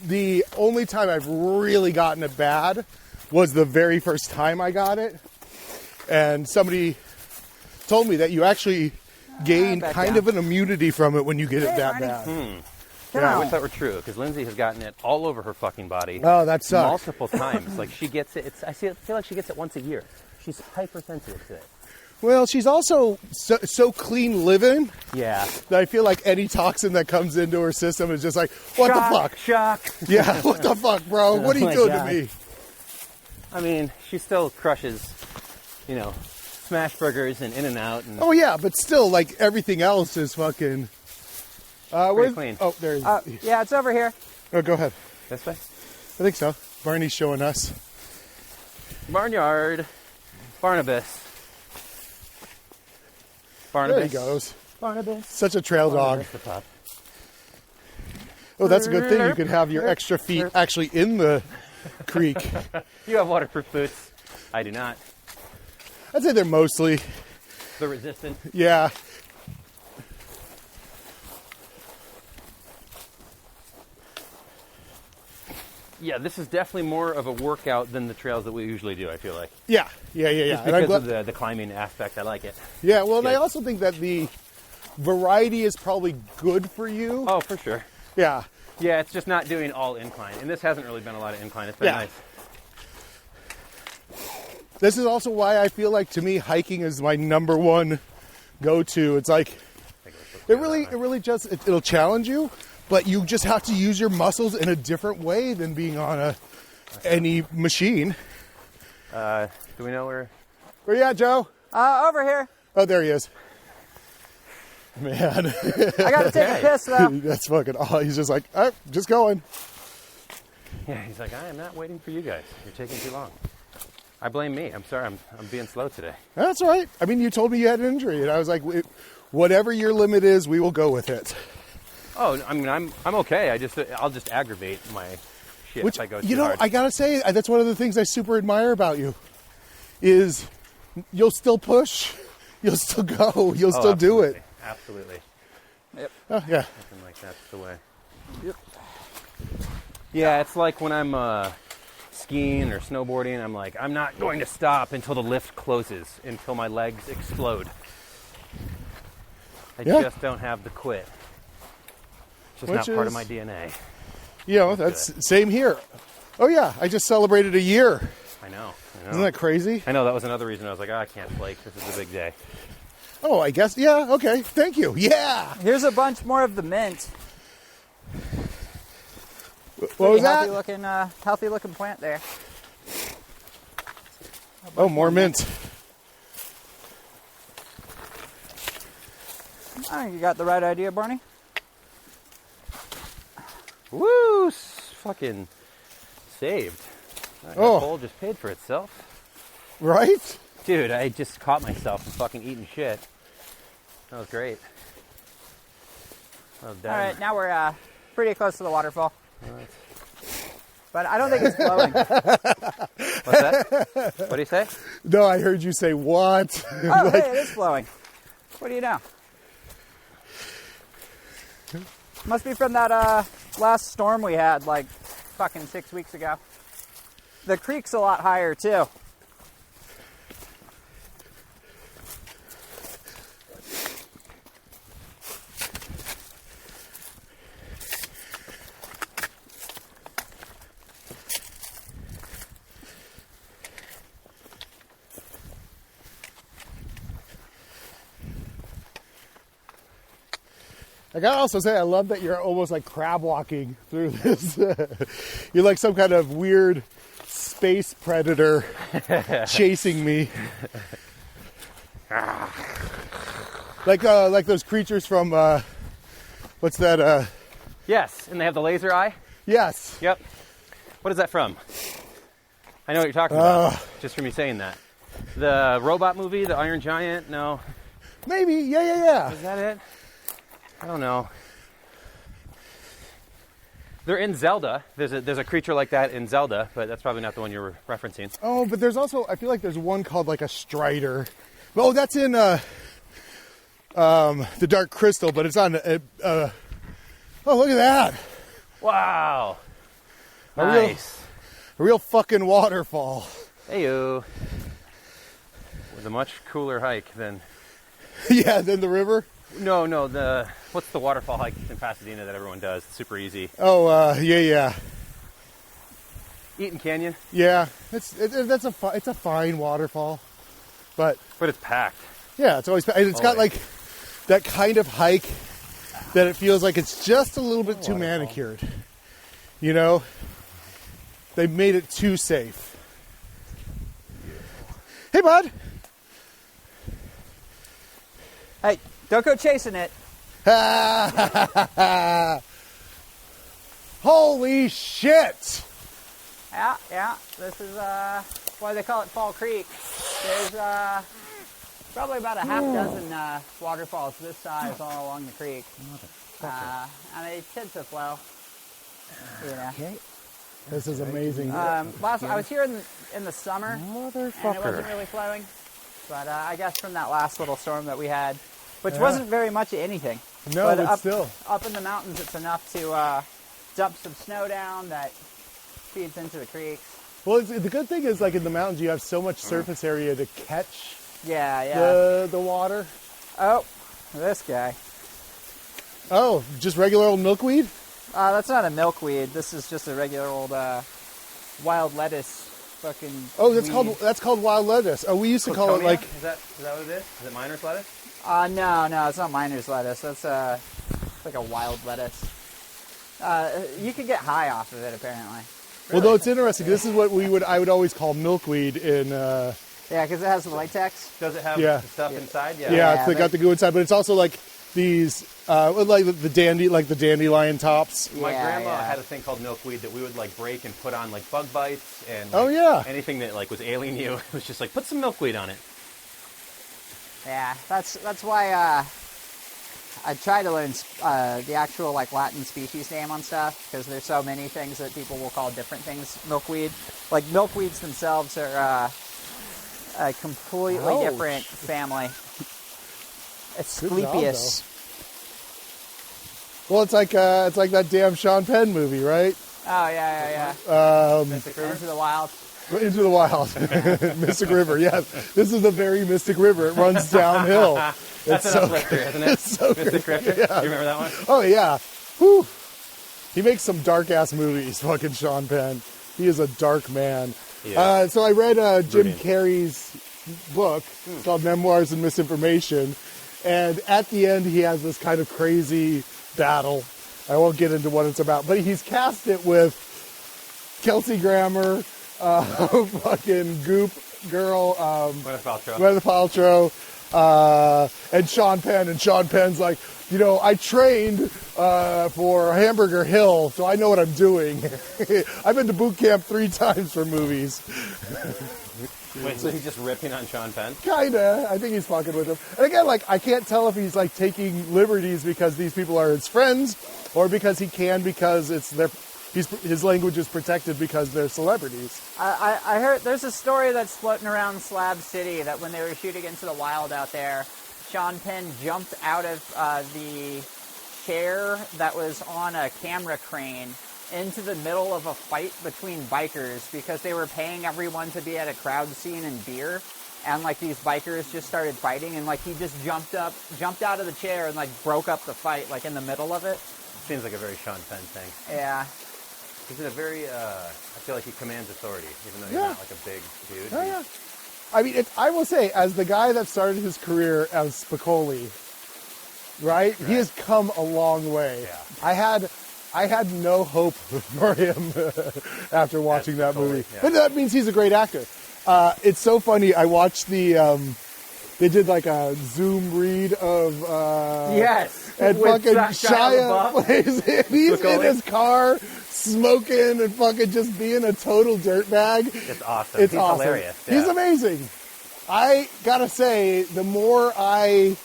the only time I've really gotten it bad was the very first time I got it, and somebody told me that you actually gain back kind down. of an immunity from it when you get it Hey, that Barney. bad. I Yeah. wish that were true, because Lindsay has gotten it all over her fucking body. Oh, that sucks. Multiple times. Like, she gets it. I feel like she gets it once a year. She's hypersensitive to it. Well, she's also so clean living Yeah. that I feel like any toxin that comes into her system is just like, what the fuck? Shock. Yeah, what the fuck, bro? What are you my doing God. to me? I mean, she still crushes, smash burgers and In-N-Out. And Oh yeah, but still, like everything else is fucking. Where's clean. Oh, there. Yeah, it's over here. Oh, go ahead. This way. I think so. Barney's showing us. Barnyard. Barnabas. There he goes. Barnabas. Such a trail dog. Barnabas the pup. Oh, that's a good thing. You could have your extra feet actually in the creek. You have waterproof boots. I do not. I'd say they're mostly, The resistant. yeah. Yeah, this is definitely more of a workout than the trails that we usually do, I feel like. Yeah. Just And I'm because glad, of the climbing aspect, I like it. yeah, well, and I Good. also think that the variety is probably good for you. Oh, for sure. Yeah. Yeah, it's just not doing all incline. And this hasn't really been a lot of incline. It's been Yeah. nice. This is also why I feel like, to me, hiking is my number one go-to. It's like, it really just, it'll challenge you, but you just have to use your muscles in a different way than being on any machine. Do we know where? Where you at, Joe? Over here. Oh, there he is. Man, I got to take a piss though. that's fucking. Oh, he's just like, oh, just going. Yeah, he's like, I am not waiting for you guys. You're taking too long. I blame me. I'm sorry. I'm being slow today. That's all right. I mean, you told me you had an injury, and I was like, whatever your limit is, we will go with it. Oh, I mean, I'm okay. I'll just aggravate my shit Which, if I go too you know, hard. I gotta say, that's one of the things I super admire about you, is you'll still push, you'll still go, you'll still do it. Absolutely. Yep. Oh, yeah. Something like that's the way. Yep. Yeah, it's like when I'm skiing or snowboarding, I'm like, I'm not going to stop until the lift closes, until my legs explode. I Yeah. just don't have the quit. It's just Which not part of is- my DNA. You know, that's same here. Oh, yeah, I just celebrated a year. I know. Isn't that crazy? I know, that was another reason I was like, I can't flake. This is a big day. Oh, I guess, yeah, okay, thank you. Yeah. Here's a bunch more of the mint. What was Pretty that? healthy looking plant there. Oh, more mint. I think you got the right idea, Barney. Woo! Fucking saved. That bowl just paid for itself. Right? Dude, I just caught myself from fucking eating shit. That was great. I was done. All right, now we're pretty close to the waterfall. But I don't think it's flowing. What's that? What do you say? No, I heard you say what? Oh, hey, it is flowing. What do you know? Must be from that last storm we had like fucking 6 weeks ago. The creek's a lot higher too. I gotta also say, I love that you're almost like crab walking through this. You're like some kind of weird space predator chasing me. like those creatures from, what's that? Yes, and they have the laser eye? Yes. Yep. What is that from? I know what you're talking about, just from you saying that. The robot movie, The Iron Giant? No. Maybe, yeah. Is that it? I don't know. They're in Zelda. There's a creature like that in Zelda, but that's probably not the one you're referencing. Oh, but there's also, I feel like there's one called like a Strider. Oh, that's in the Dark Crystal, but it's on, oh, look at that. Wow. A Nice. real fucking waterfall. Heyo. It was a much cooler hike than... Yeah, then the river. No, what's the waterfall hike in Pasadena that everyone does? It's super easy. Oh, yeah. Eaton Canyon, Yeah, it's a fine waterfall, but but it's packed. yeah, it's got like that kind of hike that it feels like it's just a little bit too manicured. You know, they made it too safe. Hey, bud. Hey, don't go chasing it. Holy shit! Yeah. This is why they call it Fall Creek. There's probably about a half dozen waterfalls this size all along the creek. And they tend to flow. You know. Okay. This is amazing. I was here in the summer, and it wasn't Motherfucker. really flowing. But I guess from that last little storm that we had, which wasn't very much of anything. No, but still. Up in the mountains, it's enough to dump some snow down that feeds into the creeks. Well, the good thing is, like in the mountains, you have so much surface area to catch Yeah. the water. Oh, this guy. Oh, just regular old milkweed? That's not a milkweed. This is just a regular old wild lettuce. Fucking. Oh, weed. that's called wild lettuce. Oh, we used to call it like. Is that what it is? Is it miner's lettuce? No, it's not miner's lettuce. That's like a wild lettuce. You could get high off of it, apparently. Well, no, it's interesting. This is what I would always call milkweed in. Yeah, because it has the latex. Does it have Yeah. the stuff inside? Yeah, it's got the goo inside, but it's also like these, like the dandelion tops. My Yeah, grandma yeah. had a thing called milkweed that we would like break and put on like bug bites and Oh, like, yeah. anything that like was ailing you. It was just like put some milkweed on it. Yeah, that's why I try to learn the actual like Latin species name on stuff because there's so many things that people will call different things milkweed. Like milkweeds themselves are a completely different family. Asclepias. Well, it's like that damn Sean Penn movie, right? Oh yeah. Into the Wild. Into the Wild. Mystic River, yes. This is a very mystic river. It runs downhill. That's an uplifter, isn't it? It's so Mystic River? Yeah. You remember that one? Oh, yeah. Whew. He makes some dark-ass movies, fucking Sean Penn. He is a dark man. Yeah. So I read Jim Brilliant. Carrey's book. It's called Memoirs and Misinformation. And at the end, he has this kind of crazy battle. I won't get into what it's about. But he's cast it with Kelsey Grammer, fucking Goop Girl, Gwyneth Paltrow, and Sean Penn. And Sean Penn's like, you know, I trained for Hamburger Hill, so I know what I'm doing. I've been to boot camp 3 times for movies. Wait, so he's just ripping on Sean Penn? Kinda. I think he's fucking with him. And again, like, I can't tell if he's like taking liberties because these people are his friends, or because he can because it's his language is protected because they're celebrities. I heard there's a story that's floating around Slab City that when they were shooting Into the Wild out there, Sean Penn jumped out of the chair that was on a camera crane into the middle of a fight between bikers because they were paying everyone to be at a crowd scene and beer, and like these bikers just started fighting, and like he just jumped out of the chair and like broke up the fight like in the middle of it. Seems like a very Sean Penn thing. Yeah. He's a very, I feel like he commands authority, even though he's not like a big dude. Oh, yeah. I mean, I will say, as the guy that started his career as Spicoli, right? He has come a long way. Yeah. I had no hope for him after watching that movie. Yeah. But that means he's a great actor. It's so funny. I watched they did like a Zoom read of Yes. and With fucking Shia Shia plays it. He's in his car smoking and fucking just being a total dirtbag. It's awesome. It's He's awesome. hilarious. Yeah. He's amazing. I gotta say, the more I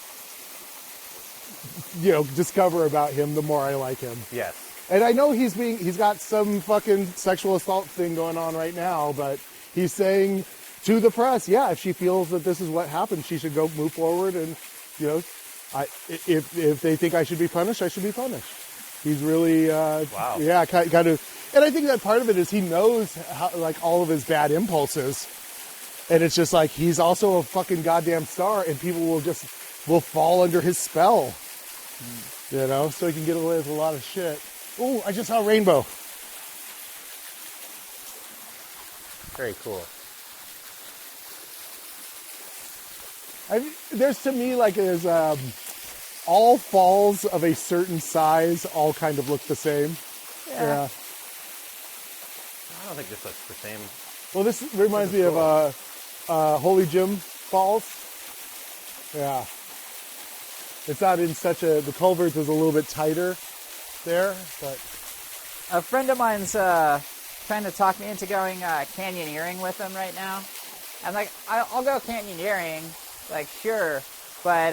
discover about him, the more I like him. Yes. And I know he's got some fucking sexual assault thing going on right now, but he's saying to the press, yeah, if she feels that this is what happened, she should go move forward, and if they think I should be punished, I should be punished. He's really wow. Yeah, kind of. And I think that part of it is he knows how, like, all of his bad impulses, and it's just like he's also a fucking goddamn star, and people will fall under his spell, so he can get away with a lot of shit. Oh, I just saw a rainbow. Very cool. There's to me like there's all falls of a certain size all kind of look the same. Yeah. I don't think this looks the same. Well, this reminds me of Holy Jim Falls. Yeah. It's not in such the culvert is a little bit tighter there, but a friend of mine's trying to talk me into going canyoneering with him right now. I'm like, I'll go canyoneering, like, sure, but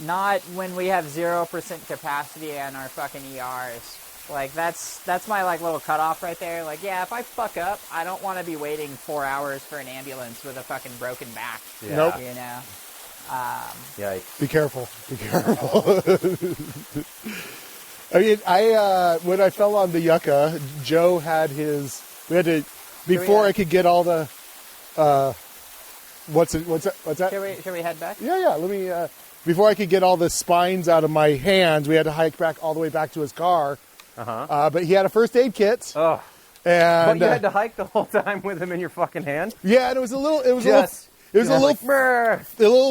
not when we have 0% capacity in our fucking ERs. Like, that's my like little cutoff right there. Like, yeah, if I fuck up, I don't want to be waiting 4 hours for an ambulance with a fucking broken back. Yeah. Nope. Yikes. Be careful. Be careful. I mean, when I fell on the yucca, Joe had before I could get all the, what's that? Should we head back? Yeah, let me, before I could get all the spines out of my hands, we had to hike back all the way back to his car. But he had a first aid kit. Oh. And, But you had to hike the whole time with him in your fucking hand? Yeah, and it was a little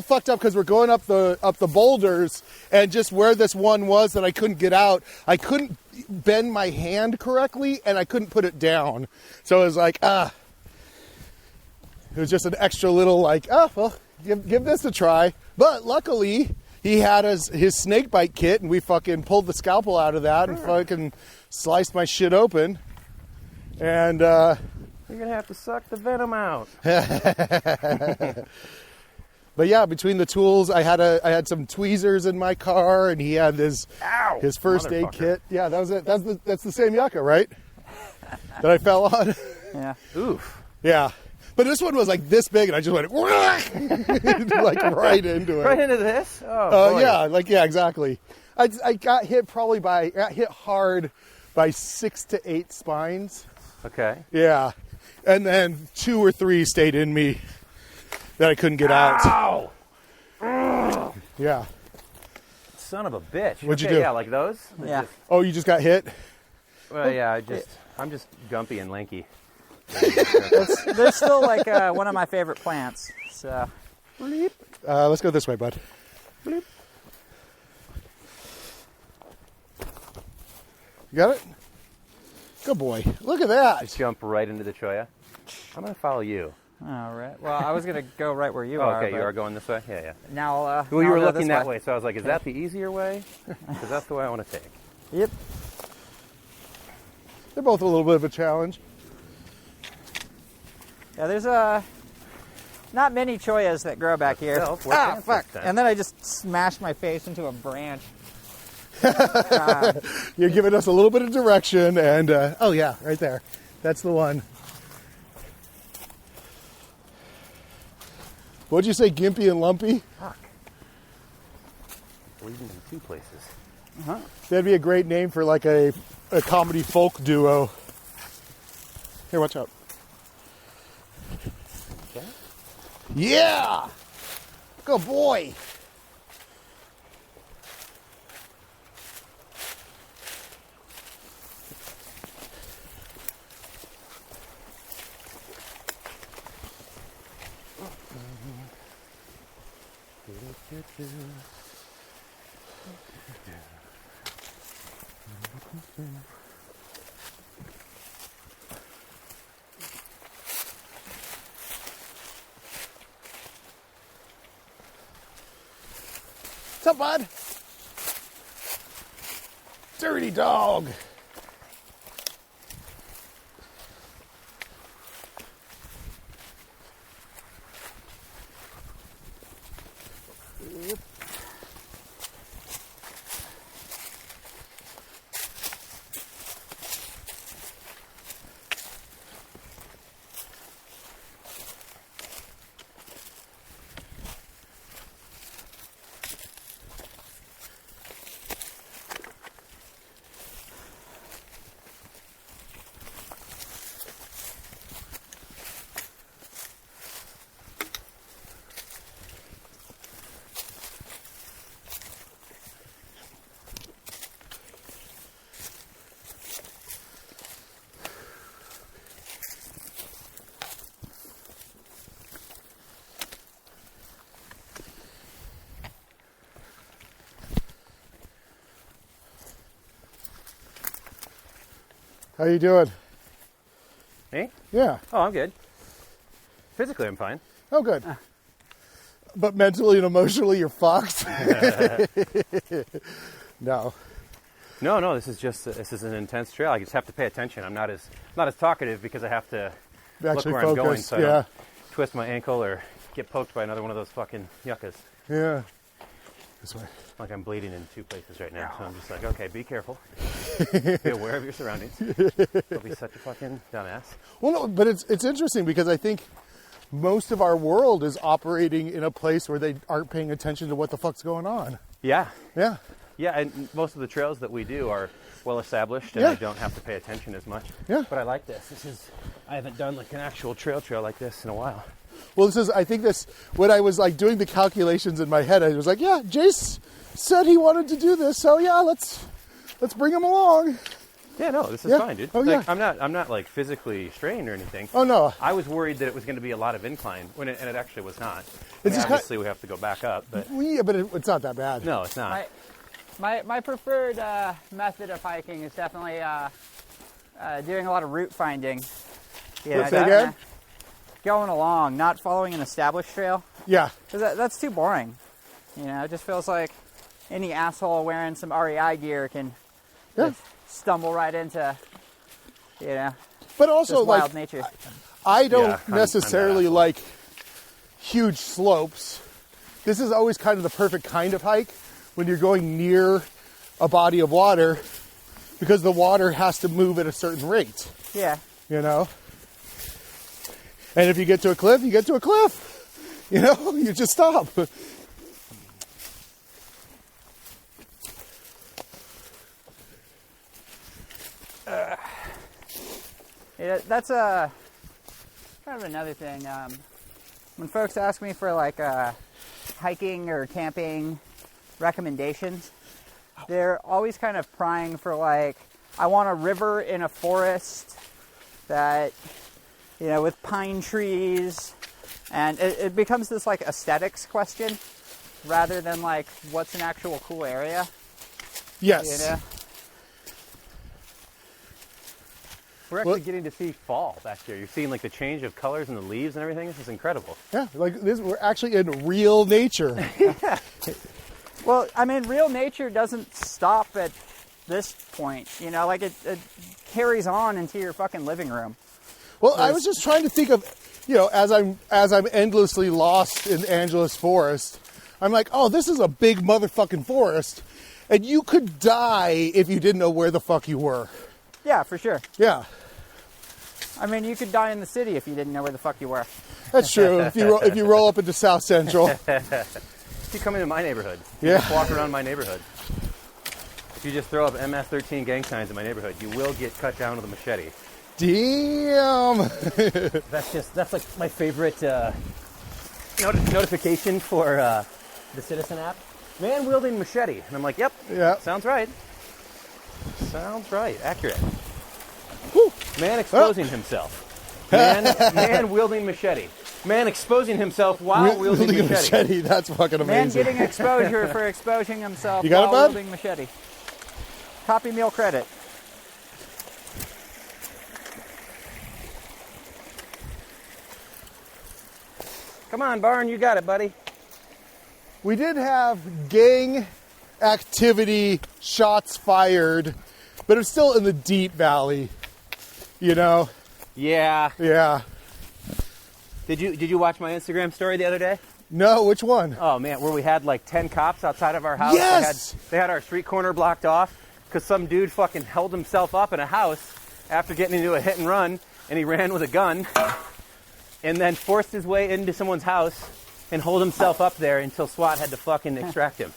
fucked up because we're going up the boulders, and just where this one was that I couldn't get out, I couldn't bend my hand correctly, and I couldn't put it down. So it was like, it was just an extra little like, give this a try. But luckily, he had his snake bite kit, and we fucking pulled the scalpel out of that and fucking sliced my shit open. And you're going to have to suck the venom out. But yeah, between the tools, I had some tweezers in my car, and he had his first aid Motherfucker. kit. Yeah, that was it. That's the same yucca, right? That I fell on. Yeah. Oof. Yeah, but this one was like this big, and I just went like right into it. Right into this? Oh, boy. Yeah, exactly. I got hit hard by 6 to 8 spines. Okay. Yeah, and then 2 or 3 stayed in me that I couldn't get out. Ow! Yeah. Son of a bitch. What'd you Okay, do? Yeah, like those? Yeah. Oh, you just got hit? Well, yeah, I'm just gumpy and lanky. They're still like one of my favorite plants. So Let's go this way, bud. Bloop. You got it? Good boy. Look at that. Just jump right into the cholla. I'm going to follow you. all right. Well, I was gonna go right where you Oh, are. okay, you but are going this way? Yeah, yeah. Now, Well, now you I'll were go looking this that way, so I was like, is that the easier way? Because that's the way I want to take. Yep. They're both a little bit of a challenge. Yeah, there's not many choyas that grow back here. Itself, we're fancy Fuck! then. And then I just smashed my face into a branch. You're giving us a little bit of direction, and oh yeah, right there. That's the one. What'd you say, gimpy and lumpy? Fuck. Bleeding in 2 places. That'd be a great name for like a comedy folk duo. Here, watch out. Okay. Yeah! Good boy! What's up, bud? Dirty dog. How you doing? Me? Yeah. Oh, I'm good. Physically, I'm fine. Oh, good. But mentally and emotionally, you're fucked. No. No, this is an intense trail. I just have to pay attention. I'm not as talkative because I have to look Actually where I'm going focus. so I Yeah. don't twist my ankle or get poked by another one of those fucking yuccas. Yeah. This way. Like I'm bleeding in 2 places right now. So I'm just like, okay, be careful. Be aware of your surroundings. Don't be such a fucking dumbass. Well, no, but it's interesting because I think most of our world is operating in a place where they aren't paying attention to what the fuck's going on. Yeah. Yeah. Yeah, and most of the trails that we do are well established, and Yeah. I don't have to pay attention as much. Yeah. But I like this. I haven't done like an actual trail like this in a while. Well, when I was like doing the calculations in my head, I was like, yeah, Jayse said he wanted to do this, so yeah, let's bring him along. Yeah, no, this is Yeah. fine, dude. Oh, Like, yeah. I'm not like physically strained or anything. Oh, no. I was worried that it was going to be a lot of incline, and it actually was not. It's just Obviously, we have to go back up, but Well, yeah, but it's not that bad. no, it's not. My preferred method of hiking is definitely doing a lot of route finding. You Say again? Going along, not following an established trail. Yeah. Because that's too boring. You know, it just feels like any asshole wearing some REI gear can Yeah. just stumble right into, But also, just wild like, nature. I don't Yeah, I'm necessarily that asshole. like huge slopes. this is always kind of the perfect kind of hike when you're going near a body of water, because the water has to move at a certain rate. Yeah. You know? And if you get to a cliff, you get to a cliff. You know? You just stop. Yeah, that's kind of another thing. When folks ask me for like hiking or camping recommendations, they're always kind of prying for like, I want a river in a forest that, you know, with pine trees, and it becomes this like aesthetics question rather than like what's an actual cool area. Yes. You know? We're actually getting to see fall back here. You're seeing like the change of colors and the leaves and everything. This is incredible. Yeah, like this, we're actually in real nature. Well, I mean, real nature doesn't stop at this point. You know, like it carries on into your fucking living room. Well, I was just trying to think of, you know, as I'm endlessly lost in Angeles Forest, I'm like, oh, this is a big motherfucking forest, and you could die if you didn't know where the fuck you were. Yeah, for sure. Yeah, I mean, you could die in the city if you didn't know where the fuck you were. that's true. If you roll up into South Central, If you come into my neighborhood, you Yeah. just walk around my neighborhood. If you just throw up MS-13 gang signs in my neighborhood, you will get cut down with a machete. damn. That's like my favorite notification for the Citizen app. Man wielding machete. And I'm like, yep, Yeah. sounds right. Sounds right. Accurate. Whew. Man exposing himself. Man wielding machete. Man exposing himself while wielding a machete. machete. That's fucking Man amazing. getting exposure for exposing himself You got it, while bud? wielding machete. Copy meal credit. Come on, Barn, you got it, buddy. We did have gang activity, shots fired, but it's still in the deep valley. You know? Yeah. Yeah. Did you watch my Instagram story the other day? No, which one? Oh man, where we had like 10 cops outside of our house. Yes! They had our street corner blocked off because some dude fucking held himself up in a house after getting into a hit and run, and he ran with a gun and then forced his way into someone's house and hold himself up there until SWAT had to fucking extract him.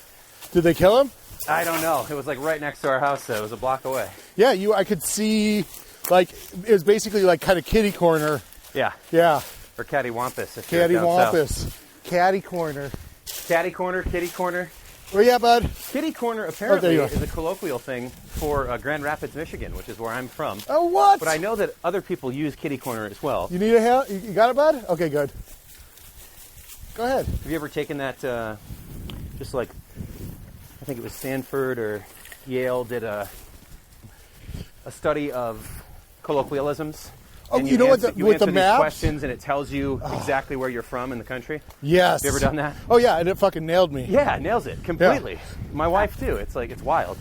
Did they kill him? I don't know. It was like right next to our house, though. It was a block away. Yeah, I could see, like, it was basically like kind of kitty corner. Yeah. Yeah, Or cattywampus. if you're down cattywampus. Catty corner. south. Catty corner, kitty corner. Where you at, bud? Kitty corner there apparently you are. is a colloquial thing for Grand Rapids, Michigan, which is where I'm from. Oh, what? But I know that other people use kitty corner as well. You need a help? You got it, bud? Okay, good. Go ahead. Have you ever taken that, just like, I think it was Stanford or Yale did a study of colloquialisms? Oh, And you know what? you With answer the these maps? questions and it tells you exactly where you're from in the country. Yes. You ever done that? Oh, yeah, and it fucking nailed me. Yeah, it nails it completely. My wife too. It's like, it's wild.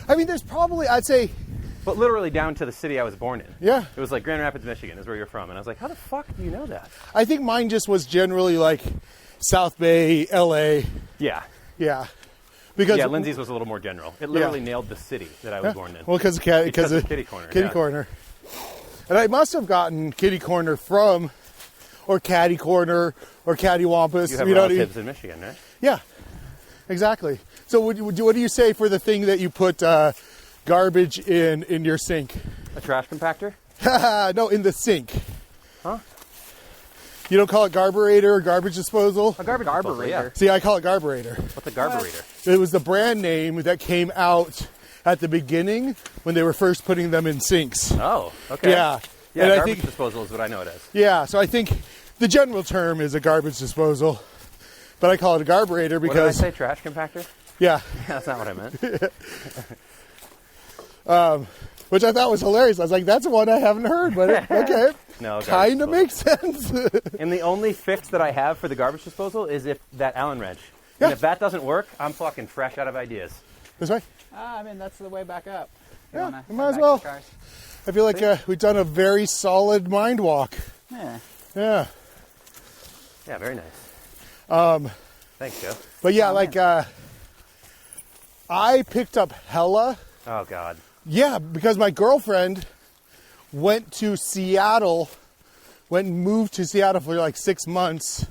I mean, there's probably, I'd say, But literally down to the city I was born in. yeah. It was like Grand Rapids, Michigan is where you're from. And I was like, how the fuck do you know that? I think mine just was generally like South Bay, LA. Yeah. Yeah. Because Yeah, Lindsay's was a little more general. It literally nailed the city that I was born in. Well, because Because of of kitty corner, Kitty yeah. corner. And I must have gotten kitty corner from, or catty corner, or cattywampus. You have know what I mean? relatives in Michigan, right? Yeah, exactly. So what do you say for the thing that you put garbage in your sink? A trash compactor? No, in the sink. Huh? You don't call it garburator or garbage disposal? A garbage disposal, yeah. See, I call it garburator. What's a garburator? It was the brand name that came out at the beginning when they were first putting them in sinks. Oh, okay. Yeah. Yeah, And I garbage think, disposal is what I know it as. yeah, so I think the general term is a garbage disposal, but I call it a garburator What did I because, say, trash compactor? yeah, Yeah, that's not what I meant. which I thought was hilarious. I was like, that's one I haven't heard, but okay. No, garbage Kind of disposal. makes sense. And the only fix that I have for the garbage disposal is if that Allen wrench. Yeah. And if that doesn't work, I'm fucking fresh out of ideas. This way? I mean, that's the way back up. Yeah, you might as well. I feel like we've done a very solid mind walk. Yeah. Yeah. Yeah, very nice. Thanks, Joe. But yeah, like I picked up hella. Oh, God. Yeah, because my girlfriend went to Seattle, went and moved to Seattle for like 6 months.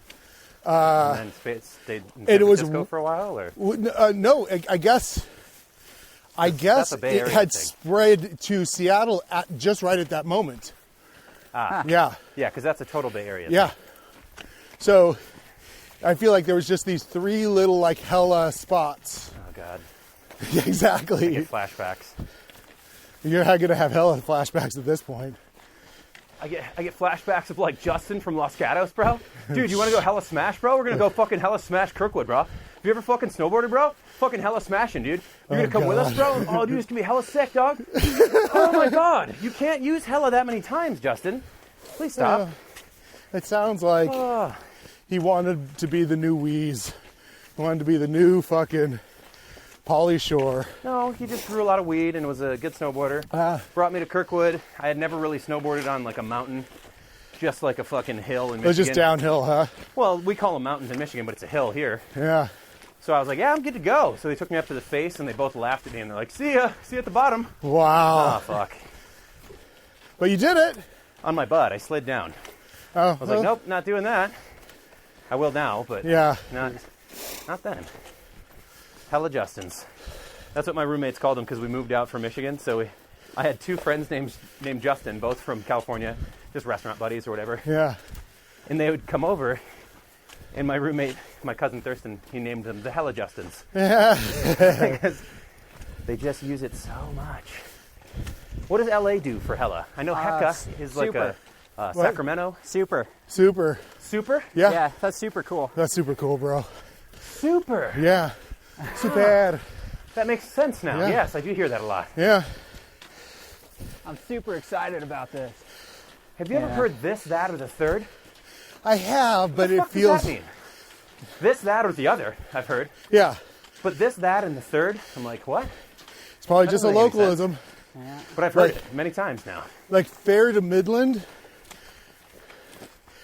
And then stayed in San it was Francisco for a while, or? No, I guess That's a Bay it Area had thing. spread to Seattle at just right at that moment. Ah. Yeah, Yeah, because that's a total Bay Area yeah. So I feel like there was just these 3 little like hella spots. thing. Oh, God. Yeah, I exactly. get flashbacks. You're gonna have hella flashbacks at this point. I get flashbacks of like Justin from Los Gatos, bro. Dude, you want to go hella smash, bro? We're gonna go fucking hella smash Kirkwood, bro. Have you ever fucking snowboarded, bro? Fucking hella smashing, dude. You're gonna come with us, bro? Oh, dude, it's gonna be hella sick, dog. Oh my God, you can't use hella that many times, Justin. Please stop. It sounds like he wanted to be the new Wheeze. He wanted to be the new fucking Pauly Shore. No, he just grew a lot of weed and was a good snowboarder. Brought me to Kirkwood. I had never really snowboarded on like a mountain, just like a fucking hill in Michigan. It was just downhill, huh? Well, we call them mountains in Michigan, but it's a hill here. Yeah. So I was like, yeah, I'm good to go. So they took me up to the face and they both laughed at me and they're like, see ya at the bottom. Wow. Oh, fuck. But you did it. On my butt, I slid down. Oh, I was like, nope, not doing that. I will now, but Yeah. not then. Hella Justins. That's what my roommates called them because we moved out from Michigan. So I had 2 friends named Justin, both from California, just restaurant buddies or whatever. Yeah. And they would come over, and my roommate, my cousin Thurston, he named them the Hella Justins. Yeah. Because they just use it so much. What does LA do for hella? I know Hecka is like super. a Sacramento. Super. Super. Super? Yeah. Yeah, that's super cool. That's super cool, bro. Super. Yeah. Super. That makes sense now. Yeah. Yes, I do hear that a lot. Yeah. I'm super excited about this. Have you ever heard this, that, or the third? I have, but What the it fuck feels. does that mean? This, that, or the other, I've heard. Yeah. But this, that, and the third, I'm like, what? It's probably That just a doesn't make any localism. Yeah. But I've heard Right. it many times now. Like fair to Midland.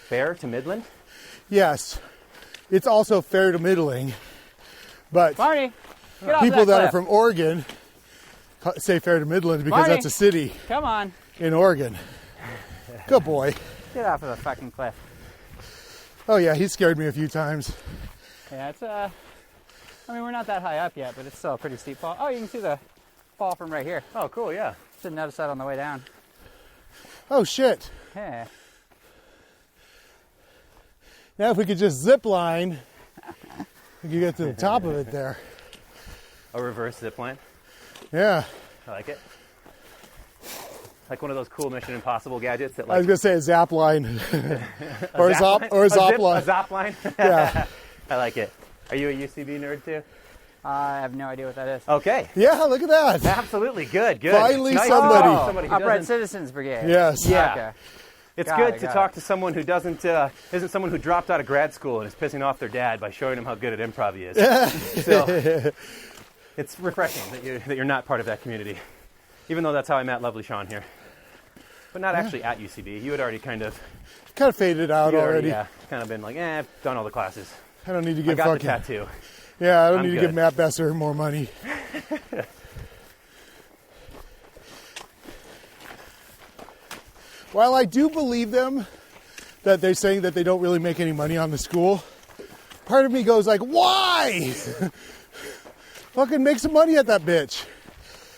Fair to Midland? Yes. It's also fair to middling. But Marty, get off people that are cliff. from Oregon say fair to Midland because Marty. that's a city Come on, in Oregon. Good boy. get off of the fucking cliff. Oh yeah, he scared me a few times. Yeah, it's I mean, we're not that high up yet, but it's still a pretty steep fall. Oh, you can see the fall from right here. Oh, cool, yeah. Didn't notice that on the way down. Oh shit. Yeah. Now if we could just zip line, we could get to the top of it there. A reverse zip line. Yeah. I like it. Like one of those cool Mission Impossible gadgets that I was like gonna say a zap line. or a zop line. A zop line. Yeah. I like it. Are you a UCB nerd too? I have no idea what that is. Okay. Yeah, look at that. Absolutely. Good. Finally It's nice somebody. to talk to somebody who Upright doesn't- Citizens Brigade. Yes. Yeah. Okay. It's Got good it, to got talk it. to someone who isn't someone who dropped out of grad school and is pissing off their dad by showing him how good at improv he is. So it's refreshing that you're not part of that community. Even though that's how I met lovely Sean here. But not actually at UCB. You had already kind of Faded out already. kind of been like, I've done all the classes. I don't need to I give got fucking. the tattoo. Yeah, I don't I'm need to good. give Matt Besser more money. While I do believe them that they're saying that they don't really make any money on the school, part of me goes like, why? Fucking make some money at that bitch.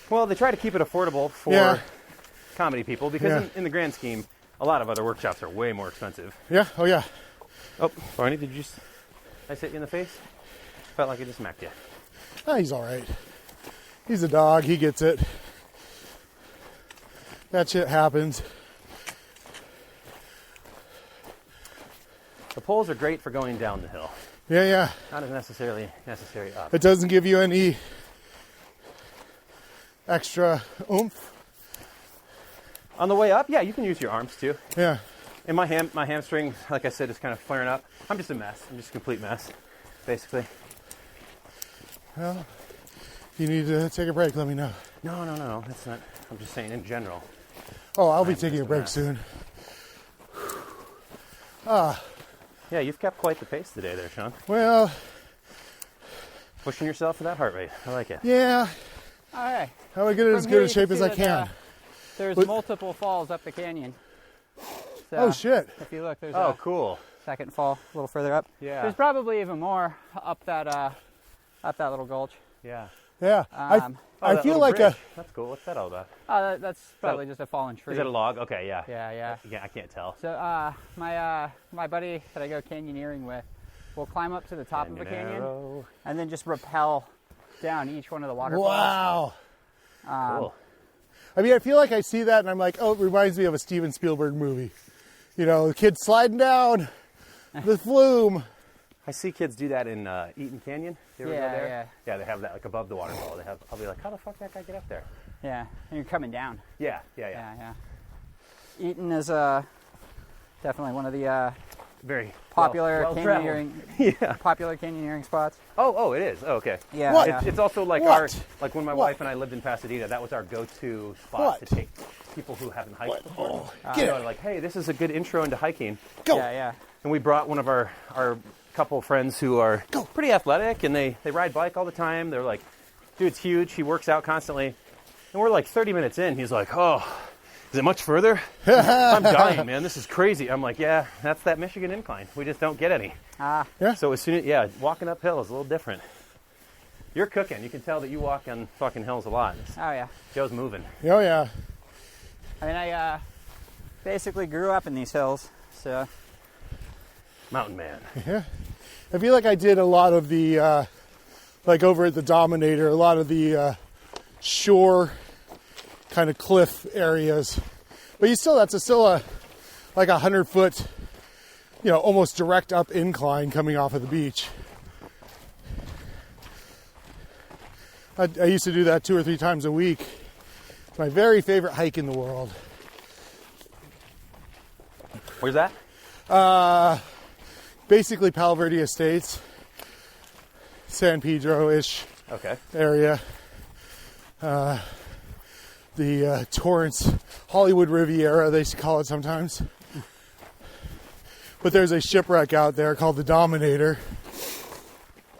Well, they try to keep it affordable for Yeah. comedy people because Yeah. in the grand scheme, a lot of other workshops are way more expensive. Yeah, oh yeah. Oh, Barney, did I hit you in the face? Felt like I just smacked you. Ah, he's all right. He's a dog. He gets it. That shit happens. The poles are great for going down the hill, Yeah, yeah. not as necessary up. It doesn't give you any extra oomph. On the way up, yeah, you can use your arms too. Yeah. And my hamstring, like I said, is kind of flaring up. I'm just a mess. I'm just a complete mess, basically. Well, if you need to take a break, let me know. No, that's not. I'm just saying in general. Oh, I'll be I'm taking just a a break mess. soon. Yeah, you've kept quite the pace today there, Sean. Well, Pushing yourself for that heart rate. I like it. yeah. All right. I want to get in as From good here a you shape can as see I that, can. There's But- multiple falls up the canyon. So, Oh, shit. If you look, there's Oh, a cool. second fall a little further up. Yeah. There's probably even more up that little gulch. Yeah. Yeah. Um, I that feel little like bridge. That's cool. What's that all about? That's probably just a fallen tree. Is it a log? Okay, yeah. Yeah. Yeah, I can't tell. So my buddy that I go canyoneering with will climb up to the top of a canyon Canyonero. and then just rappel down each one of the waterfalls. wow. Cool. I mean, I feel like I see that and I'm like, oh, it reminds me of a Steven Spielberg movie. You know, the kid sliding down the flume. I see kids do that in Eaton Canyon. You ever Yeah, go there? yeah. Yeah, they have that like above the waterfall. I'll be like, how the fuck did that guy get up there? Yeah, and you're coming down. Yeah. Yeah. Eaton is definitely one of the Very popular well-traveled. canyoneering, Yeah. popular canyoneering spots. Oh, it is. Oh, okay. Yeah, What? yeah. It's also like What? like when my What? wife and I lived in Pasadena, that was our go-to spot What? to take people who haven't hiked What? before. Oh, You get know, it. like, hey, this is a good intro into hiking. Go. Yeah. And we brought one of our couple of friends who are pretty athletic, and they ride bike all the time. They're like, dude's huge. He works out constantly. And we're like 30 minutes in. He's like, oh, is it much further? I'm dying, man. This is crazy. I'm like, yeah, that's that Michigan incline. We just don't get any. Yeah. So as soon as, walking uphill is a little different. You're cooking. You can tell that you walk on fucking hills a lot. Oh yeah. Joe's moving. Oh, yeah. I mean, I basically grew up in these hills, so Mountain man. Yeah. I feel like I did a lot of the, like over at the Dominator, a lot of the shore kind of cliff areas. But that's still a like 100-foot, almost direct up incline coming off of the beach. I used to do that 2 or 3 times a week. It's my very favorite hike in the world. Where's that? Basically Palo Verde Estates, San Pedro-ish Okay. area. The Torrance, Hollywood Riviera, they used to call it sometimes. But there's a shipwreck out there called the Dominator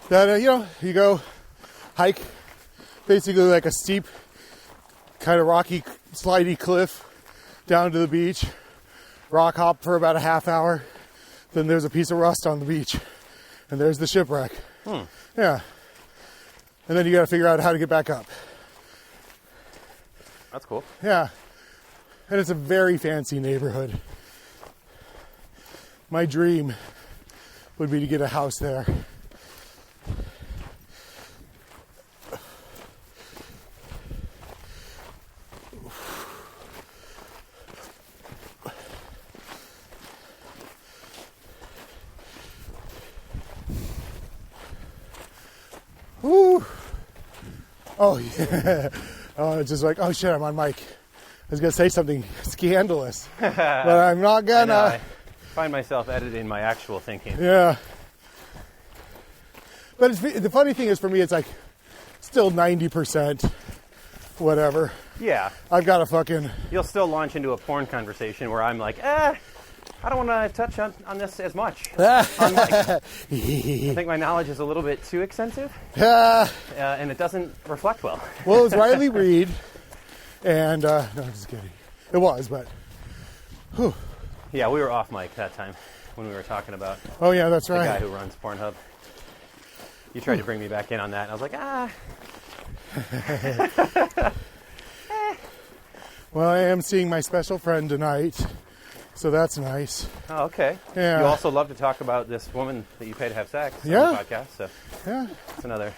that, you go hike basically like a steep, kind of rocky, slidey cliff down to the beach, rock hop for about a half hour. Then there's a piece of rust on the beach, and there's the shipwreck. Yeah. And then you got to figure out how to get back up. That's cool. Yeah. And it's a very fancy neighborhood. My dream would be to get a house there. Ooh. Oh, yeah. Oh, it's just like, oh shit, I'm on mic. I was going to say something scandalous, but I'm not I know, gonna. I find myself editing my actual thinking. Yeah. But the funny thing is, for me, it's like still 90%, whatever. Yeah. I've got a fucking. You'll still launch into a porn conversation where I'm like, I don't want to touch on this as much. I think my knowledge is a little bit too extensive, and it doesn't reflect well. Well, it was Riley Reid, and no, I'm just kidding. It was, but. Whew. Yeah, we were off mic that time when we were talking about Oh yeah, that's the guy right. who runs Pornhub. You tried to bring me back in on that, and I was like, Well, I am seeing my special friend tonight, so that's nice. Oh, okay. Yeah. You also love to talk about this woman that you pay to have sex on Yeah. the podcast, so Yeah. it's another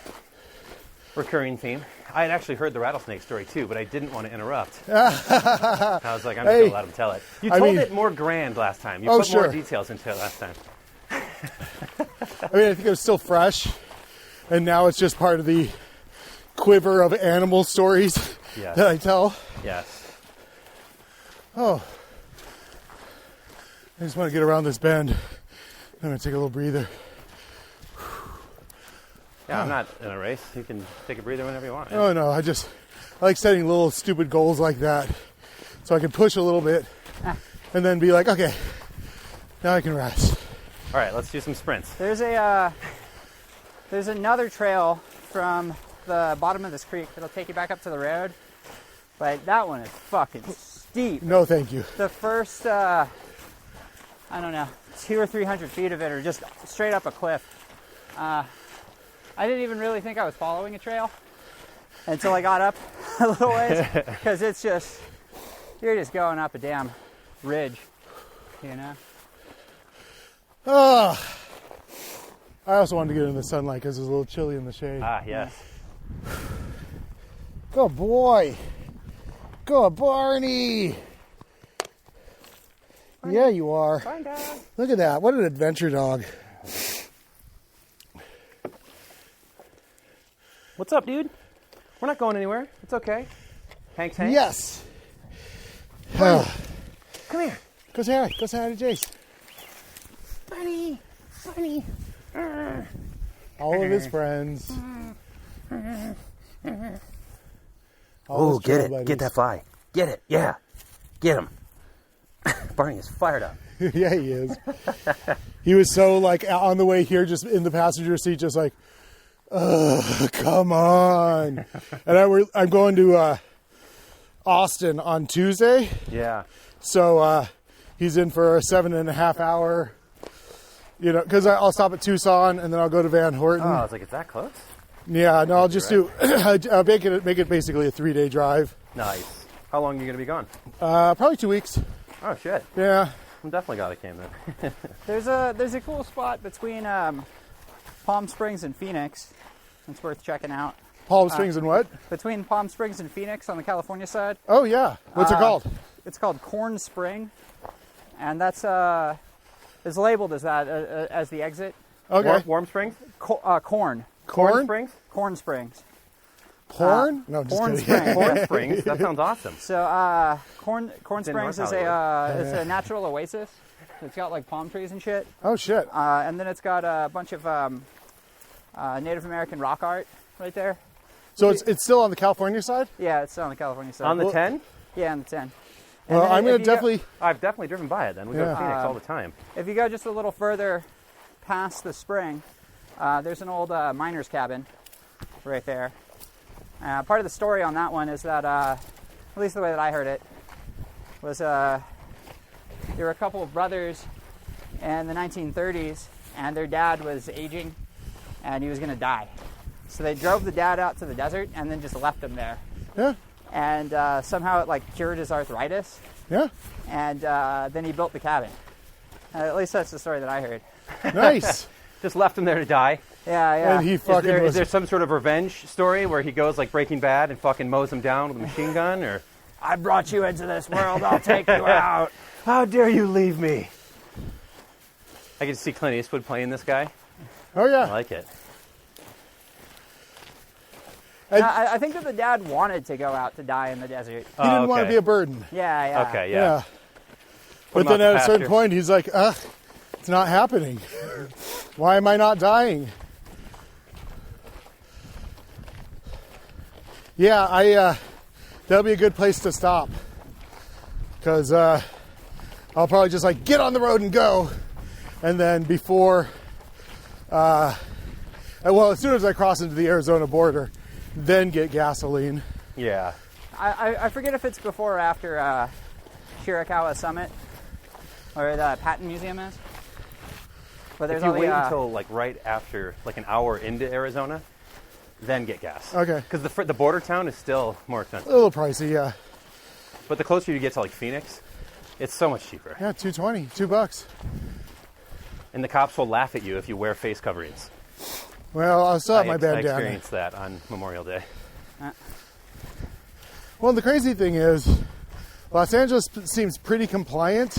recurring theme. I had actually heard the rattlesnake story too, but I didn't want to interrupt. I was like, I'm just Hey. going to let him tell it. You I told mean- it more grand last time. You Oh, put more sure. details into it last time. I mean, I think it was still fresh, and now it's just part of the quiver of animal stories Yes. that I tell. Yes. Oh, I just want to get around this bend. I'm going to take a little breather. Yeah, I'm not in a race. You can take a breather whenever you want. Oh no, I like setting little stupid goals like that, so I can push a little bit, and then be like, okay, now I can rest. All right, let's do some sprints. There's another trail from the bottom of this creek that'll take you back up to the road, but that one is fucking steep. No, thank you. The first, I don't know, 200 or 300 feet of it are just straight up a cliff. I didn't even really think I was following a trail until I got up a little ways, because it's just, you're just going up a damn ridge, you know? Oh, I also wanted to get in the sunlight because it was a little chilly in the shade. Ah, yes. Good boy. Good Barney. Yeah, you are. Fine, dog. Look at that. What an adventure dog. What's up, dude? We're not going anywhere. It's okay. Hank. Yes. Come here. Go say hi. Go say hi to Jayse. Bunny. All of his friends. Oh, his get trail it. buddies. Get that fly. Get it. Yeah. Get him. Barney is fired up. Yeah, he is. He was so like on the way here, just in the passenger seat, just like, come on. And I'm going to Austin on Tuesday. Yeah. So he's in for a 7.5 hour, you know, because I'll stop at Tucson and then I'll go to Van Horton. Oh, I was like, is that close? Yeah, no, I'll just I'll make it basically a 3-day drive. Nice. How long are you going to be gone? Probably 2 weeks. Oh, shit. Yeah. I'm definitely glad I came then. There's a cool spot between Palm Springs and Phoenix. It's worth checking out. Palm Springs and what? Between Palm Springs and Phoenix on the California side. Oh, yeah. What's it called? It's called Corn Spring, and that's is labeled as that as the exit. Okay. Warm Springs? Corn. Corn? Springs? Corn Springs. Porn? No, just Corn kidding. Springs. Corn Springs? That sounds awesome. So Corn It's in Springs North is a natural oasis. It's got like palm trees and shit, Oh, shit. and then it's got a bunch of Native American rock art right there. So it's still on the California side? Yeah, it's on the California side. On the 10? Yeah, on the 10. Well, then I'm going if to you go- definitely... I've definitely driven by it then. We go to Yeah. Phoenix all the time. If you go just a little further past the spring, there's an old miner's cabin right there. Part of the story on that one is that, at least the way that I heard it, was there were a couple of brothers in the 1930s, and their dad was aging, and he was going to die. So they drove the dad out to the desert and then just left him there. Yeah, And somehow it like cured his arthritis, yeah. and then he built the cabin. At least that's the story that I heard. Nice. Just left him there to die. Yeah, yeah. And he fucking Is was... there some sort of revenge story where he goes like Breaking Bad and fucking mows him down with a machine gun? Or I brought you into this world, I'll take you out. how dare you leave me? I get to see Clint Eastwood playing this guy. Oh, I yeah. like it. I think that the dad wanted to go out to die in the desert. He didn't want to okay. be a burden. Yeah, yeah. Okay, Yeah. yeah. But him then out at to a certain pasture. point, he's like, it's not happening. Why am I not dying? Yeah, that'll be a good place to stop. Because I'll probably just like get on the road and go. And then before, as soon as I cross into the Arizona border, then get gasoline. Yeah. I forget if it's before or after Shirakawa Summit, where the Patton Museum is. But there's If you all wait the, until like right after, like an hour into Arizona, then get gas. Okay. Because the border town is still more A expensive. little pricey, yeah. But the closer you get to like Phoenix, it's so much cheaper. Yeah, $2.20, $2. And the cops will laugh at you if you wear face coverings. Well, I'll still have my I bandana. experienced that on Memorial Day. Well, the crazy thing is, Los Angeles seems pretty compliant,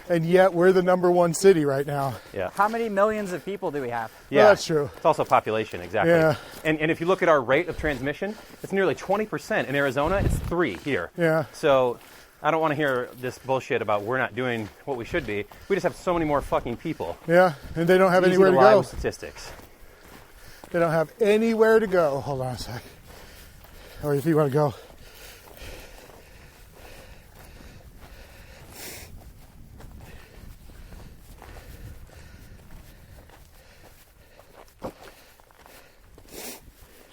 and yet we're the #1 city right now. Yeah. how many millions of people do we have? Yeah, that's true. It's also population, exactly. Yeah. And if you look at our rate of transmission, it's nearly 20%. In Arizona, it's 3 here. Yeah. So I don't want to hear this bullshit about we're not doing what we should be. We just have so many more fucking people. Yeah, and they don't have Easy anywhere to lie go. with statistics. They don't have anywhere to go. Hold on a sec. Or if you want to go.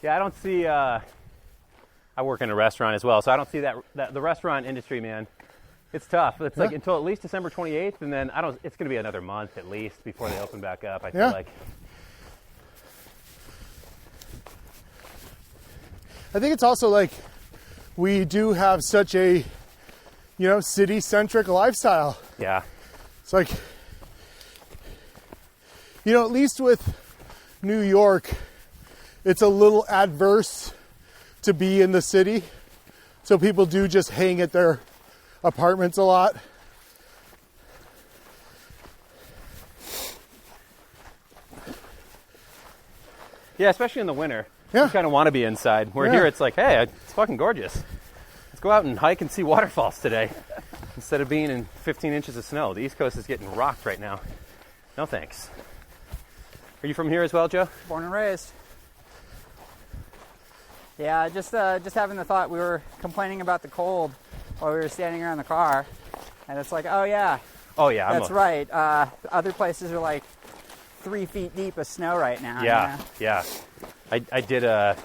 Yeah, I don't see. I work in a restaurant as well, so I don't see that the restaurant industry, man. It's tough. It's like until at least December 28th, and then it's going to be another month at least before they open back up. I feel like. I think it's also like we do have such a, city-centric lifestyle. Yeah. It's like, at least with New York, it's a little adverse to be in the city. So people do just hang at their apartments a lot. Yeah, especially in the winter. Yeah. You kind of want to be inside. Where here it's like, hey, it's fucking gorgeous. Let's go out and hike and see waterfalls today instead of being in 15 inches of snow. The East Coast is getting rocked right now. No thanks. Are you from here as well, Joe? Born and raised. Yeah, just having the thought, we were complaining about the cold while we were standing around the car, and it's like, oh yeah, that's right. Other places are like 3 feet deep of snow right now. Yeah. I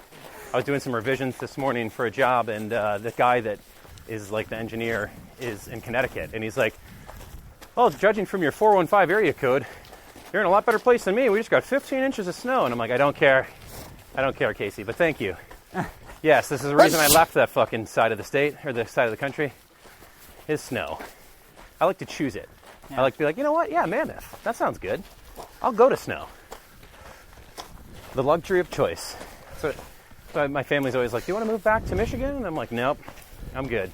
was doing some revisions this morning for a job, and the guy that is like the engineer is in Connecticut, and he's like, "Oh, judging from your 415 area code, you're in a lot better place than me. We just got 15 inches of snow." And I'm like, I don't care, Casey, but thank you. Yes, this is the reason I left that fucking side of the state, or the side of the country, is snow. I like to choose it. I like to be like, you know what? Yeah, Mammoth. That sounds good. I'll go to snow. The luxury of choice. So my family's always like, do you want to move back to Michigan? And I'm like, nope, I'm good.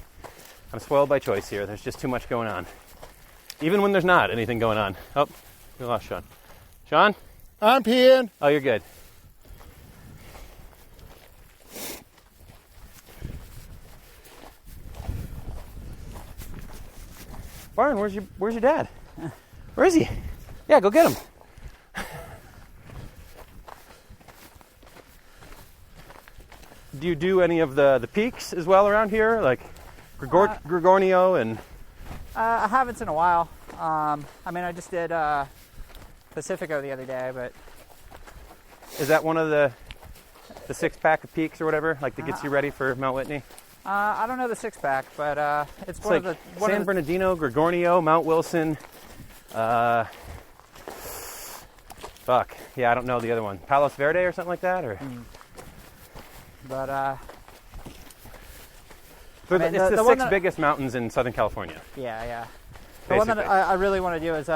I'm spoiled by choice here. There's just too much going on. Even when there's not anything going on. Oh, we lost Sean. Sean? I'm peeing. Oh, you're good. Byron, where's your dad? Where is he? Yeah, go get him. Do you do any of the peaks as well around here, like Gorgonio and? I haven't in a while. I I just did Pacifico the other day, but is that one of the 6-pack of peaks or whatever, like that gets you ready for Mount Whitney? I don't know the 6-pack, but it's one like of the San Bernardino, Gorgonio, Mount Wilson. Fuck. Yeah, I don't know the other one. Palos Verde or something like that, or. But it's the 6 biggest mountains in Southern California. Yeah. The one that I really want to do is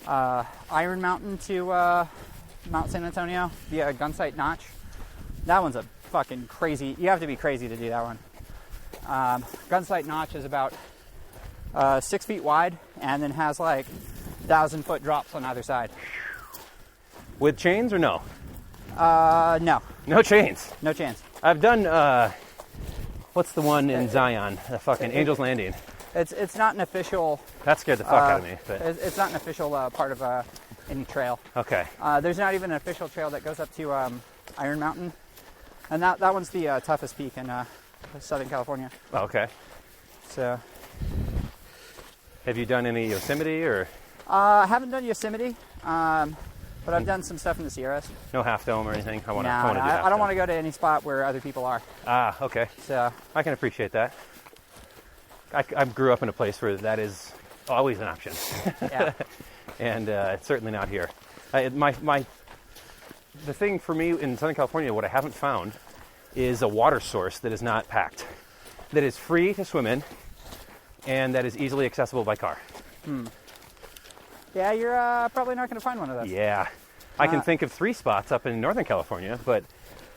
Iron Mountain to Mount San Antonio via Gunsight Notch. That one's a fucking crazy. You have to be crazy to do that one. Gunsight Notch is about 6 feet wide and then has like 1,000-foot drops on either side. With chains or no? No. No chains? No chains. I've done, what's the one in Zion? The fucking Angel's Landing. It's not an official... That scared the fuck out of me. But. It's not an official part of any trail. Okay. There's not even an official trail that goes up to Iron Mountain. And that one's the toughest peak in Southern California. Oh, okay. So... Have you done any Yosemite or? I haven't done Yosemite, but I've done some stuff in the Sierras. No Half Dome or anything? I want to do I don't want to go to any spot where other people are. Ah, okay. So I can appreciate that. I grew up in a place where that is always an option. Yeah. And it's certainly not here. The thing for me in Southern California, what I haven't found is a water source that is not packed, that is free to swim in, and that is easily accessible by car. Yeah, you're probably not going to find one of those. Yeah. I can think of 3 spots up in Northern California, but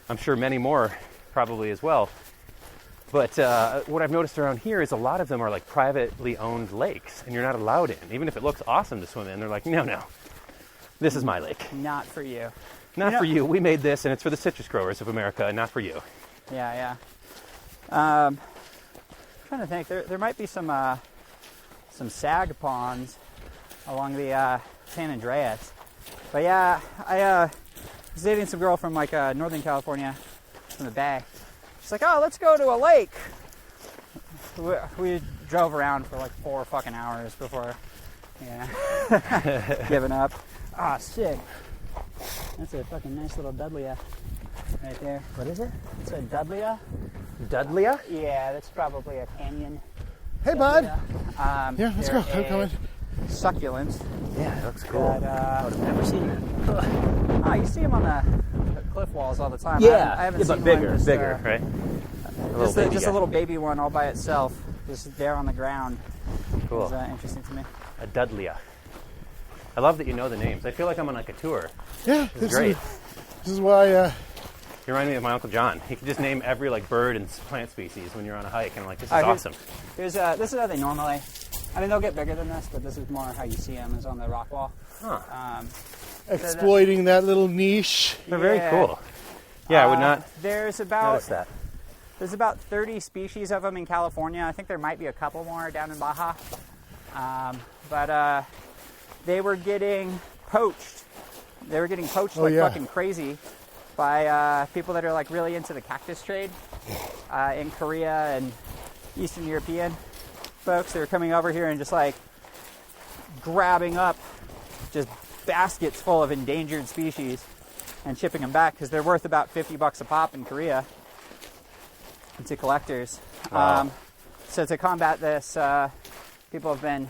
I'm sure many more probably as well. But what I've noticed around here is a lot of them are like privately owned lakes, and you're not allowed in. Even if it looks awesome to swim in, they're like, no, this is my lake. Not for you. Not for you. We made this, and it's for the citrus growers of America, and not for you. Yeah. I'm trying to think. There might be some sag ponds along the San Andreas. But yeah, I was dating some girl from like Northern California, from the Bay. She's like, oh, let's go to a lake. We drove around for like 4 fucking hours before, giving up. Ah, sick. That's a fucking nice little Dudley. right there. What is it? It's a Dudleya. Dudleya? Yeah, that's probably a canyon. Hey, bud. Yeah, let's go. I'm coming. Succulent. Yeah, it looks cool. But, I've never seen it. You see them on the cliff walls all the time. Yeah, I haven't but seen bigger, one just, bigger, right? Just a little baby one all by itself, just there on the ground. Cool. It's interesting to me. A Dudleya. I love that you know the names. I feel like I'm on like a tour. Yeah, It's great. This is why. You remind me of my Uncle John. He can just name every like bird and plant species when you're on a hike, and I'm like, this is awesome. This is how they normally. I mean, they'll get bigger than this, but this is more how you see them is on the rock wall. Huh. exploiting that little niche. They're very cool. Yeah, I would not There's notice that. There's about 30 species of them in California. I think there might be a couple more down in Baja. But they were getting poached. They were getting poached fucking crazy by people that are like really into the cactus trade in Korea and Eastern European folks. They were coming over here and just like grabbing up just baskets full of endangered species and shipping them back because they're worth about $50 a pop in Korea to collectors. Wow. So to combat this, people have been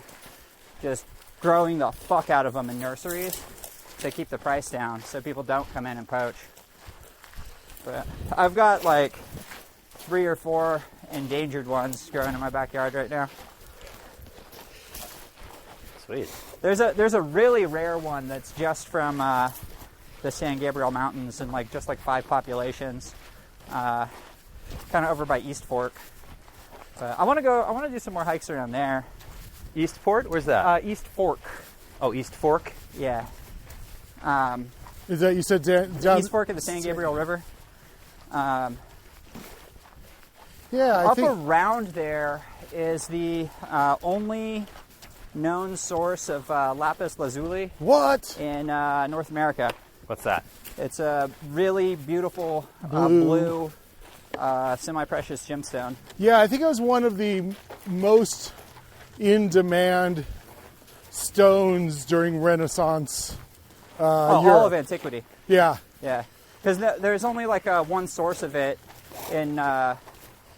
just growing the fuck out of them in nurseries to keep the price down so people don't come in and poach. But I've got like 3 or 4 endangered ones growing in my backyard right now. Sweet. There's a really rare one that's just from the San Gabriel Mountains and like just like 5 populations, kind of over by East Fork. But I want to do some more hikes around there. Eastport? Where's that? East Fork. Oh, East Fork? Yeah. Is that you said down East Fork of the San Gabriel River. Yeah, Up around there is the only known source of lapis lazuli What? in North America. What's that? It's a really beautiful blue semi-precious gemstone. Yeah, I think it was one of the most in-demand stones during Renaissance. All Europe. of antiquity. Yeah. Yeah, because there's only like one source of it in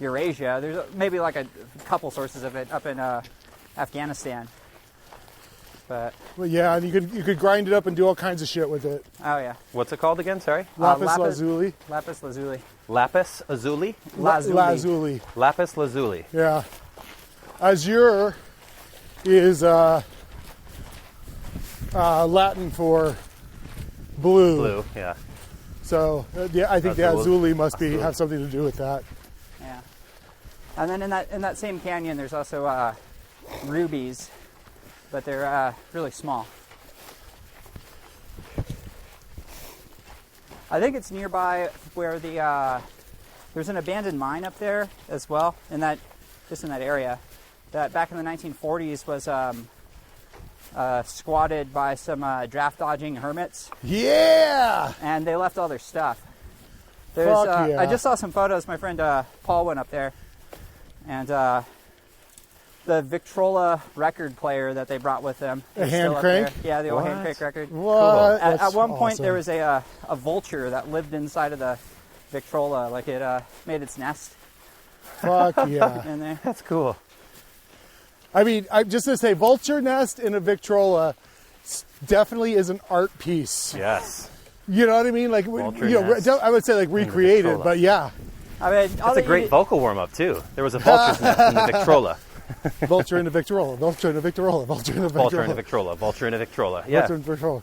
Eurasia. There's maybe like a couple sources of it up in Afghanistan. But Well, yeah, and you could grind it up and do all kinds of shit with it. oh yeah, What's it called again? Sorry? Lapis lazuli. lapis lazuli. Lapis lazuli? Lazuli. Lapis lazuli. Yeah. Azure is Latin for blue. Blue, yeah. So yeah, I think the Azul. azuli must have something to do with that. Yeah, and then in that same canyon, there's also rubies, but they're really small. I think it's nearby where there's an abandoned mine up there as well, just in that area, that back in the 1940s was squatted by some draft dodging hermits, Yeah. and they left all their stuff. Fuck yeah. I just saw some photos. My friend Paul went up there, and the Victrola record player that they brought with them. A is hand still up crank? there. Yeah, the old hand What? crank record. What? At one point, awesome. there was a vulture that lived inside of the Victrola, like it made its nest Fuck yeah. in there. That's cool. I mean, I'm just gonna say, vulture nest in a Victrola definitely is an art piece. Yes. You know what I mean? Like, Vulture you know, nest I would say like recreated, Victrola. but yeah, I mean, That's a great vocal warm-up, too. There was a vulture's nest in the Victrola. vulture in a Victrola, vulture in a Victrola, vulture in a Victrola, Vulture in a Victrola. Vulture in a Victrola. Yeah. vulture in a Victrola.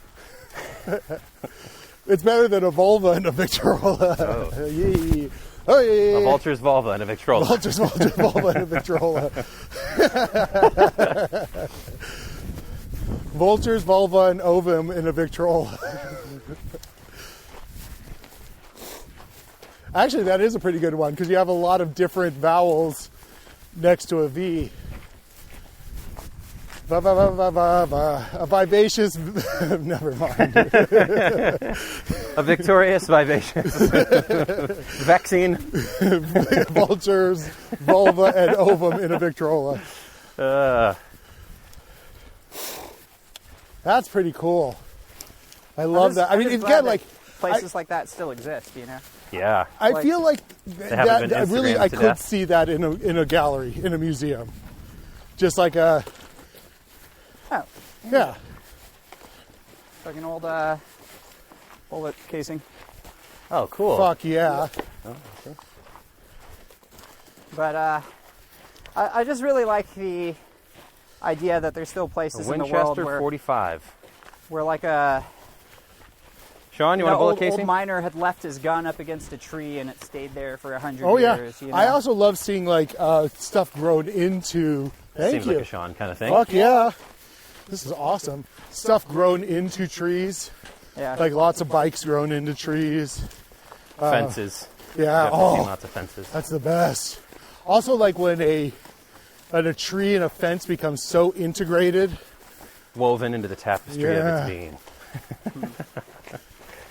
It's better than a vulva in a Victrola. Oh. Yee. Oh yeah. A vulture's vulva in a Victrola. Vulture's vulva in a Victrola. Vulture's vulva and ovum in a Victrola. Actually, that is a pretty good one because you have a lot of different vowels next to a V. Va, va, va, va, va, va. A vivacious. Never mind. A victorious vivacious. Vaccine. Vulture's vulva and ovum in a Victrola. That's pretty cool. I love that. I mean, I'm just it's glad again like places like that still exist, you know. Yeah. I Like- feel like haven't been really Instagrammed I to could death. see that in a gallery, in a museum. Just like a, Oh, yeah. like an old bullet casing. Oh, cool. Fuck yeah. Oh, okay. But I just really like the idea that there's still A places in the world Winchester where 45. like a Sean, you want a bullet casing? old miner had left his gun up against a tree and it stayed there for 100 Oh yeah. years. You know? I also love seeing like stuff grown into. Thank Seems you. like a Sean kind of thing. Fuck yeah. This is awesome. Stuff grown into trees. yeah. Like lots of bikes grown into trees. Fences. Yeah. Definitely seen Oh, lots of fences. that's the best. Also, like when a tree and a fence becomes so integrated. Woven into the tapestry of Yeah. its being.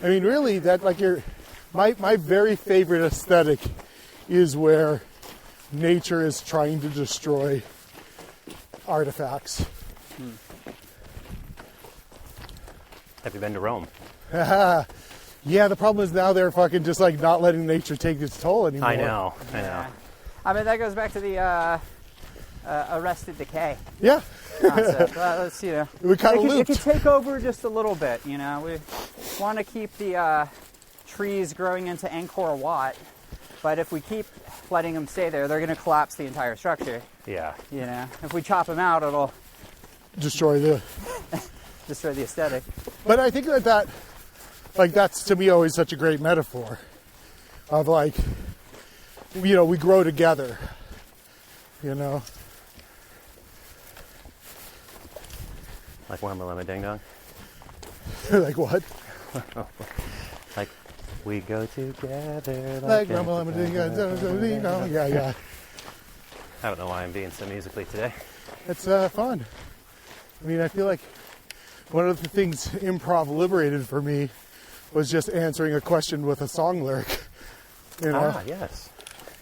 I mean, really, that like my very favorite aesthetic is where nature is trying to destroy artifacts. Have you been to Rome? Yeah, the problem is now they're fucking just like not letting nature take its toll anymore. I know. I mean, that goes back to the arrested decay Yeah, concept. Let's, you know, we kind of it looped. could take over just a little bit. You know, we want to keep the trees growing into Angkor Wat, but if we keep letting them stay there, they're going to collapse the entire structure. Yeah. You know, if we chop them out, it'll Destroy the. destroy the aesthetic. But I think that's to me always such a great metaphor of like, you know, we grow together. You know. Like Warma Lemma Ding Dong? Like what? Like, we go together. Like a- yeah, yeah. I don't know why I'm being so musically today. It's fun. I mean, I feel like one of the things improv liberated for me was just answering a question with a song lyric. You know? Ah, yes.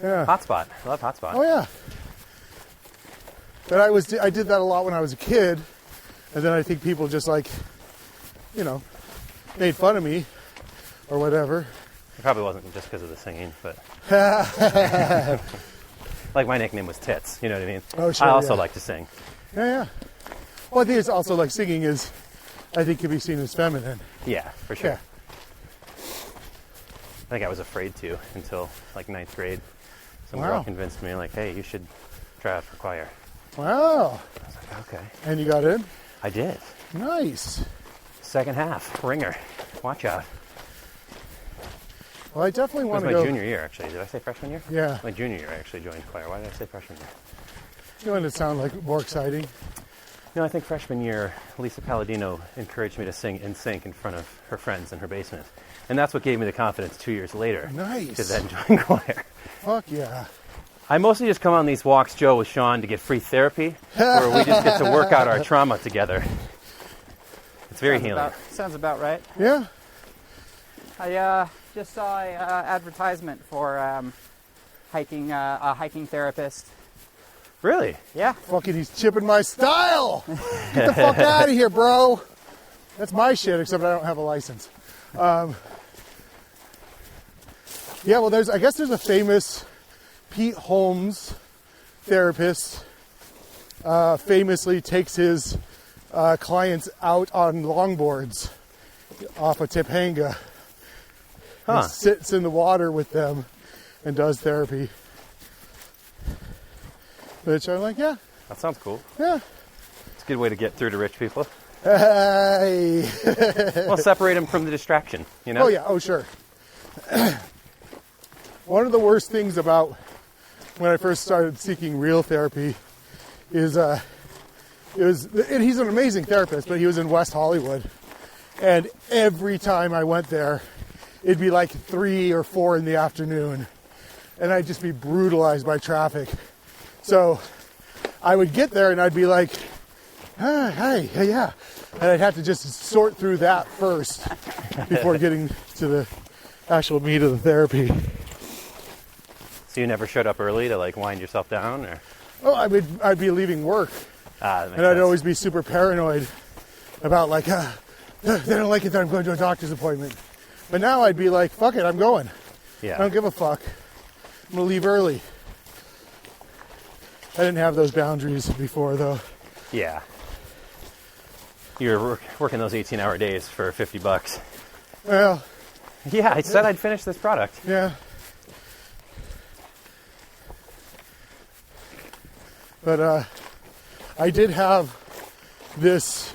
Yeah. Hotspot. I love Hotspot. Oh yeah. But I did that a lot when I was a kid, and then I think people just like, you know, made fun of me or whatever. It probably wasn't just because of the singing, but like my nickname was Tits. You know what I mean? Oh, sure, I also yeah. like to sing. Yeah, yeah. Well, I think it's also like singing is, I think, can be seen as feminine. Yeah, for sure. Yeah. I think I was afraid to until like 9th grade. Some Wow. girl convinced me, like, hey, you should try out for choir. Wow. I was like, okay. And you got in? I did. Nice. Second half, ringer. Watch out. Well, I definitely It was want my to go. junior year, actually. Did I say freshman year? Yeah. My junior year, I actually joined choir. Why did I say freshman year? You want it to sound like more exciting? No, I think freshman year, Lisa Palladino encouraged me to sing in sync in front of her friends in her basement. And that's what gave me the confidence 2 years later Nice. to then join choir. Fuck yeah. I mostly just come on these walks, Joe, with Sean to get free therapy, where we just get to work out our trauma together. It's very healing. Sounds about right. Yeah. I just saw a advertisement for hiking a hiking therapist. Really? Yeah. Fucking, he's chipping my style. Get the fuck out of here, bro. That's my shit, except I don't have a license. Yeah, well, I guess there's a famous Pete Holmes therapist. Famously takes his clients out on longboards off of Topanga. Huh. He sits in the water with them and does therapy. Which I'm like, yeah, That sounds cool. yeah. It's a good way to get through to rich people. Hey. Well, separate them from the distraction, you know? Oh yeah, oh sure. One of the worst things about when I first started seeking real therapy is and he's an amazing therapist, but he was in West Hollywood. And every time I went there, it'd be like 3 or 4 in the afternoon, and I'd just be brutalized by traffic. So I would get there and I'd be like, hey, yeah. And I'd have to just sort through that first before getting to the actual meat of the therapy. So you never showed up early to like wind yourself down, or? Oh, I'd be leaving work, That makes and I'd sense. always be super paranoid about like, they don't like it that I'm going to a doctor's appointment. But now I'd be like, fuck it, I'm going. Yeah. I don't give a fuck. I'm going to leave early. I didn't have those boundaries before, though. Yeah. You're working those 18-hour days for $50. Well, Yeah, I said I'd finish this product. yeah. But I did have this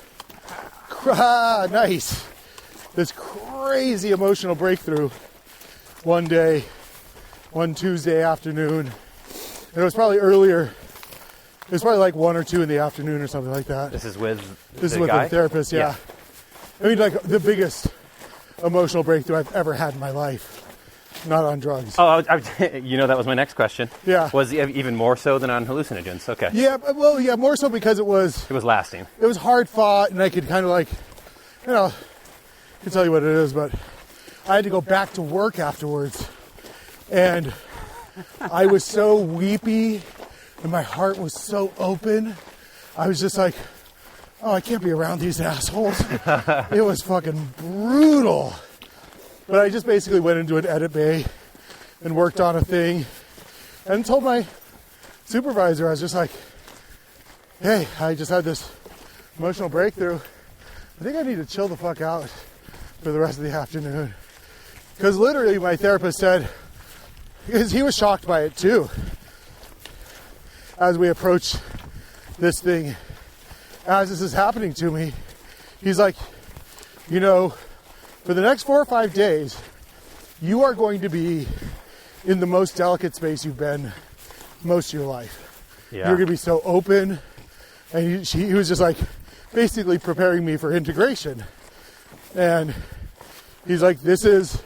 this crazy emotional breakthrough one day, one Tuesday afternoon. And it was probably earlier. It was probably like 1 or 2 in the afternoon or something like that. This is with This the is with guy? a therapist, yeah. I mean, like the biggest emotional breakthrough I've ever had in my life. Not on drugs. Oh, that was my next question. Yeah. Was it even more so than on hallucinogens? Okay. Yeah, well, yeah, more so because it was lasting. hard fought, and I could kind of like, I can tell you what it is, but I had to go back to work afterwards, and I was so weepy, and my heart was so open. I was just like, oh, I can't be around these assholes. It was fucking brutal. But I just basically went into an edit bay and worked on a thing and told my supervisor, I was just like, hey, I just had this emotional breakthrough. I think I need to chill the fuck out for the rest of the afternoon. Because literally my therapist said, because he was shocked by it too, as we approach this thing, as this is happening to me, he's like, for the next 4 or 5 days, you are going to be in the most delicate space you've been most of your life. Yeah. You're going to be so open. And he was just like basically preparing me for integration. And he's like, this is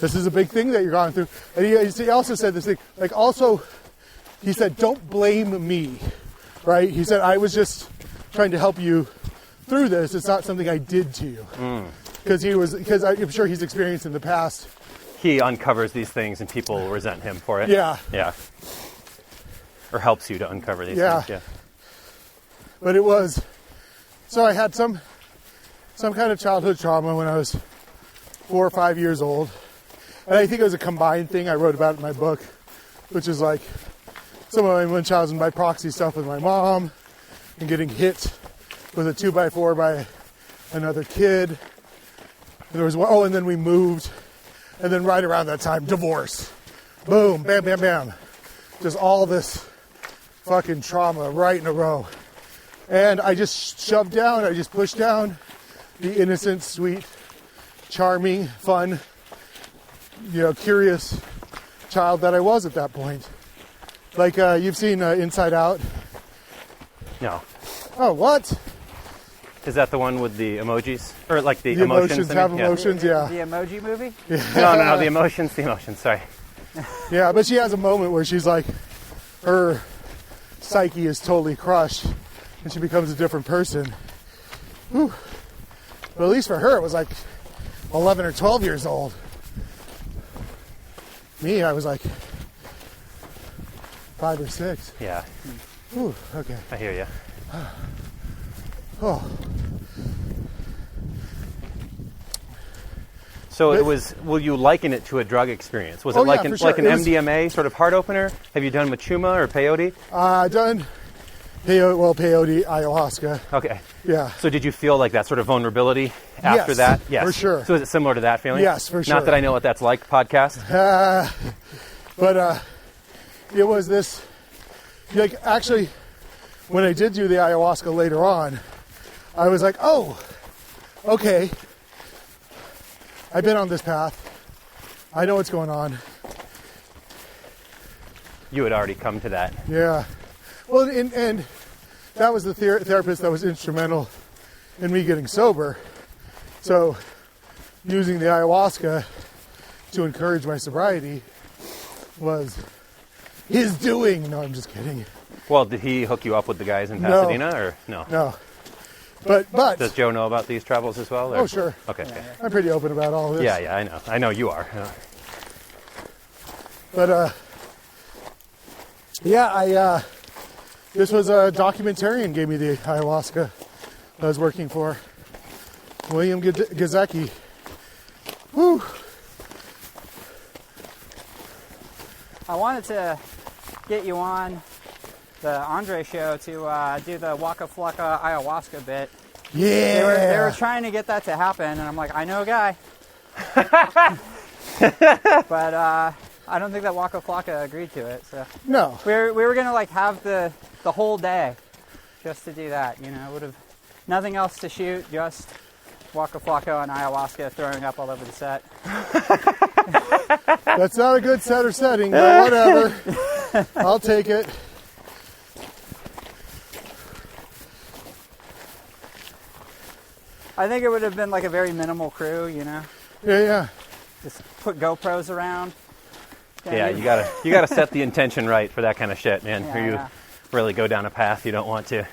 a big thing that you're going through. And he also said this thing, like also, he said, don't blame me, right? He said, I was just trying to help you through this. It's not something I did to you. Because I'm sure he's experienced in the past. He uncovers these things and people resent him for it. Yeah. Yeah. Or helps you to uncover these Yeah. things. Yeah. But it was, so I had some kind of childhood trauma when I was 4 or 5 years old. And I think it was a combined thing. I wrote about it in my book, which is like some of my Munchausen by proxy stuff with my mom and getting hit with a 2x4 by another kid. And there was one, and then we moved. And then right around that time, divorce. Boom, bam, bam, bam. Just all this fucking trauma right in a row. And I just pushed down the innocent, sweet, charming, fun, curious child that I was at that point. Like, you've seen Inside Out? No. Oh, what? Is that the one with the emojis? Or like the emotions I have mean? emotions, yeah. The Emoji Movie? No, the emotions, sorry. Yeah, but she has a moment where she's like, her psyche is totally crushed and she becomes a different person. Whew. But at least for her, it was like 11 or 12 years old. Me, I was like 5 or 6. Yeah. Whew, okay. I hear you. Oh. So it was, will you liken it to a drug experience? Was it like an MDMA sort of heart opener? Have you done Machuma or peyote? Done peyote, ayahuasca. Okay. Yeah. So did you feel like that sort of vulnerability after Yes, that? Yes, for sure. So is it similar to that feeling? Yes, for sure. Not that I know what that's like, podcast. But it was this, like, actually, when I did do the ayahuasca later on, I was like, oh, okay, I've been on this path. I know what's going on. You had already come to that. Yeah. Well, and that was the therapist that was instrumental in me getting sober. So using the ayahuasca to encourage my sobriety was his doing. No, I'm just kidding. Well, did he hook you up with the guys in No. Pasadena or no? No. But Does Joe know about these travels as well? Or? Oh, sure. Okay. I'm pretty open about all of this. Yeah, I know. I know you are. But yeah, this was a documentarian gave me the ayahuasca I was working for. William Gazecki. Whew. I wanted to get you on the Andre show to do the Waka Flocka ayahuasca bit. Yeah. They were trying to get that to happen, and I'm like, I know a guy. But I don't think that Waka Flocka agreed to it. So No. we were gonna like have the whole day just to do that. You know, would have nothing else to shoot, just Waka Flocka and ayahuasca throwing up all over the set. That's not a good set or setting, but whatever. I'll take it. I think it would have been like a very minimal crew, you know. Yeah. Just put GoPros around. Yeah, you gotta set the intention right for that kind of shit, man. Yeah, or you yeah. really go down a path you don't want to.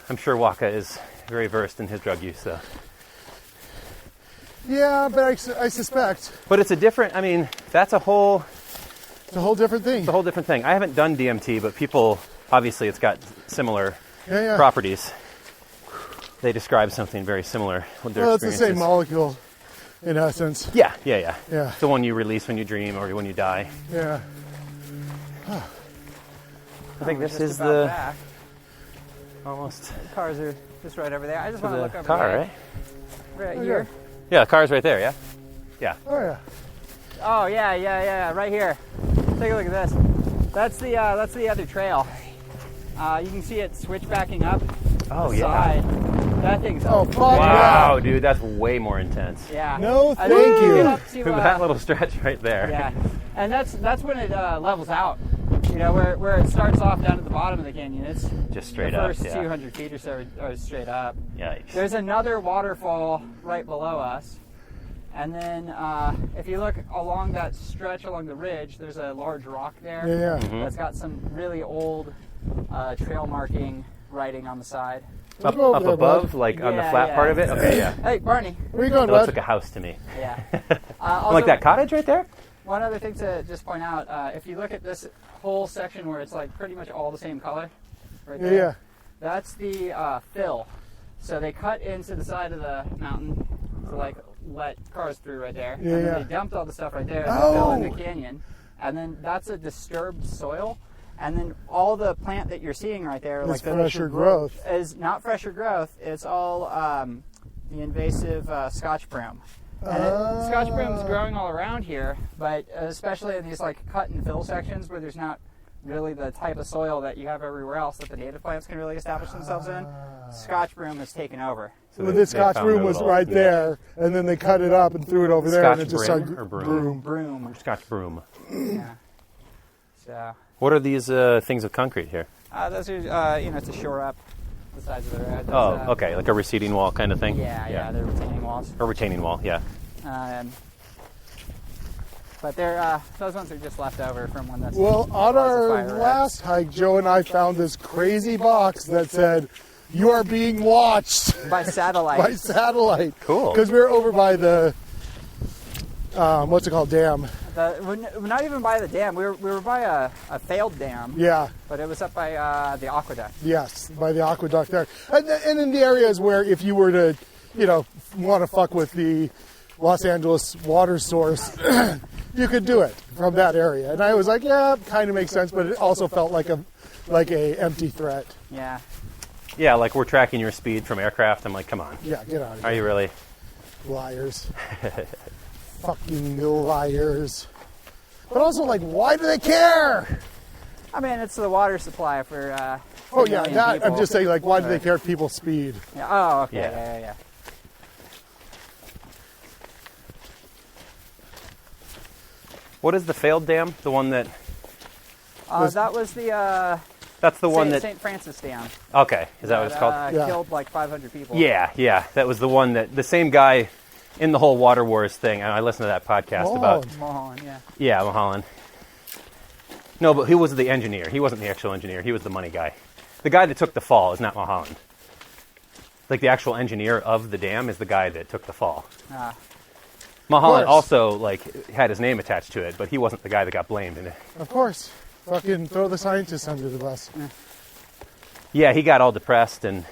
I'm sure Waka is very versed in his drug use, though. Yeah, but I suspect But it's a different. I mean, that's a whole it's a whole different thing. thing. I haven't done DMT, but people obviously it's got similar Yeah. properties. They describe something very similar with their Well, it's the same experiences. molecule, in essence. Yeah. Yeah. It's the one you release when you dream or when you die. Yeah. I think this Just is about the back. almost The cars are just right over there. I just want to the look over car, there. right? Right Oh, here. Yeah, the car's right there. Yeah. Yeah. Oh yeah. Oh yeah, right here. Take a look at this. That's the other trail. You can see it switch backing up. Oh the yeah. side. That thing's Oh, up. fuck Wow, dude, that's way more intense. Yeah. No, I thank think you. get up to, That little stretch right there. yeah, and that's when it levels out. You know, where it starts off down at the bottom of the canyon. It's Just straight the up. first Yeah. 200 feet or so are straight up. Yikes. There's another waterfall right below us. And then if you look along that stretch along the ridge, there's a large rock there Yeah. Mm-hmm. that's got some really old trail marking writing on the side. Up Go over up there, above, bud. like on the Yeah, flat yeah. part of it? Okay, yeah. Hey, Barney. Where you going, That looks bud? like a house to me. Yeah. Like that cottage right there? One other thing to just point out, if you look at this whole section where it's like pretty much all the same color, right there, Yeah. that's the fill. So they cut into the side of the mountain to like let cars through right there. Yeah, and then yeah. they dumped all the stuff right there and they fill in the Oh. canyon. And then that's a disturbed soil. And then all the plant that you're seeing right there, It's like the fresher growth. is not fresher growth. It's all the invasive Scotch broom. And Scotch broom is growing all around here, but especially in these like cut and fill sections where there's not really the type of soil that you have everywhere else that the native plants can really establish themselves in. Scotch broom is taken over. So Well, they- this they Scotch found broom a was little- right yeah. there, and then they cut it up and threw it over there, and Scotch it just brim started or broom? Broom. Scotch broom. Yeah. So What are these things of concrete here? those are to shore up the sides of the road. That's, Oh, okay, like a receding wall kind of thing? Yeah, they're retaining walls. A retaining wall, yeah. But they're those ones are just left over from when that's Well, on our fire wreck. last hike, Joe and I found this crazy box that said, "You are being watched by satellite. by satellite." Cool. Because we were over by the, what's it called, dam. We're not even by the dam. We were by a failed dam, Yeah, but it was up by the aqueduct. yes, by the aqueduct there. And in the areas where if you were to, want to fuck with the Los Angeles water source, you could do it from that area. And I was like, yeah, kind of makes sense, but it also felt like a empty threat. Yeah. Yeah, like we're tracking your speed from aircraft. I'm like, come on. Yeah, get out of Are here. you really? Liars. Fucking liars. But also, like, why do they care? I mean, it's the water supply for. Oh, a yeah, million that, people. I'm just saying, like, why do they care if people's speed? Yeah. Oh, okay. Yeah. Yeah. What is the failed dam? The one that... That was the That's the one that... St. Francis Dam. Okay, is that what it's called? Yeah. Killed like 500 people. Yeah. That was the one that... The same guy in the whole Water Wars thing, and I listened to that podcast about... Mulholland. Mulholland, yeah. Yeah, Mulholland. No, but he was the engineer. He wasn't the actual engineer. He was the money guy. The guy that took the fall is not Mulholland. Like, the actual engineer of the dam is the guy that took the fall. Ah. Mulholland course. also, like, had his name attached to it, but he wasn't the guy that got blamed. And Of course. Fucking throw the scientists under the bus. yeah, he got all depressed, and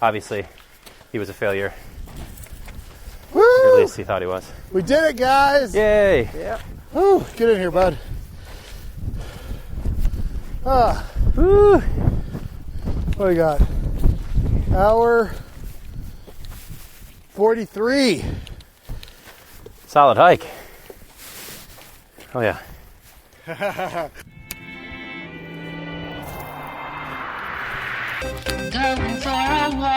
obviously he was a failure. Woo! You're At least he thought he was. We did it, guys. Yay! Yep. Woo, get in here, bud. Ah, Woo! what we got? Hour 43. Solid hike. Oh yeah. Going for a walk.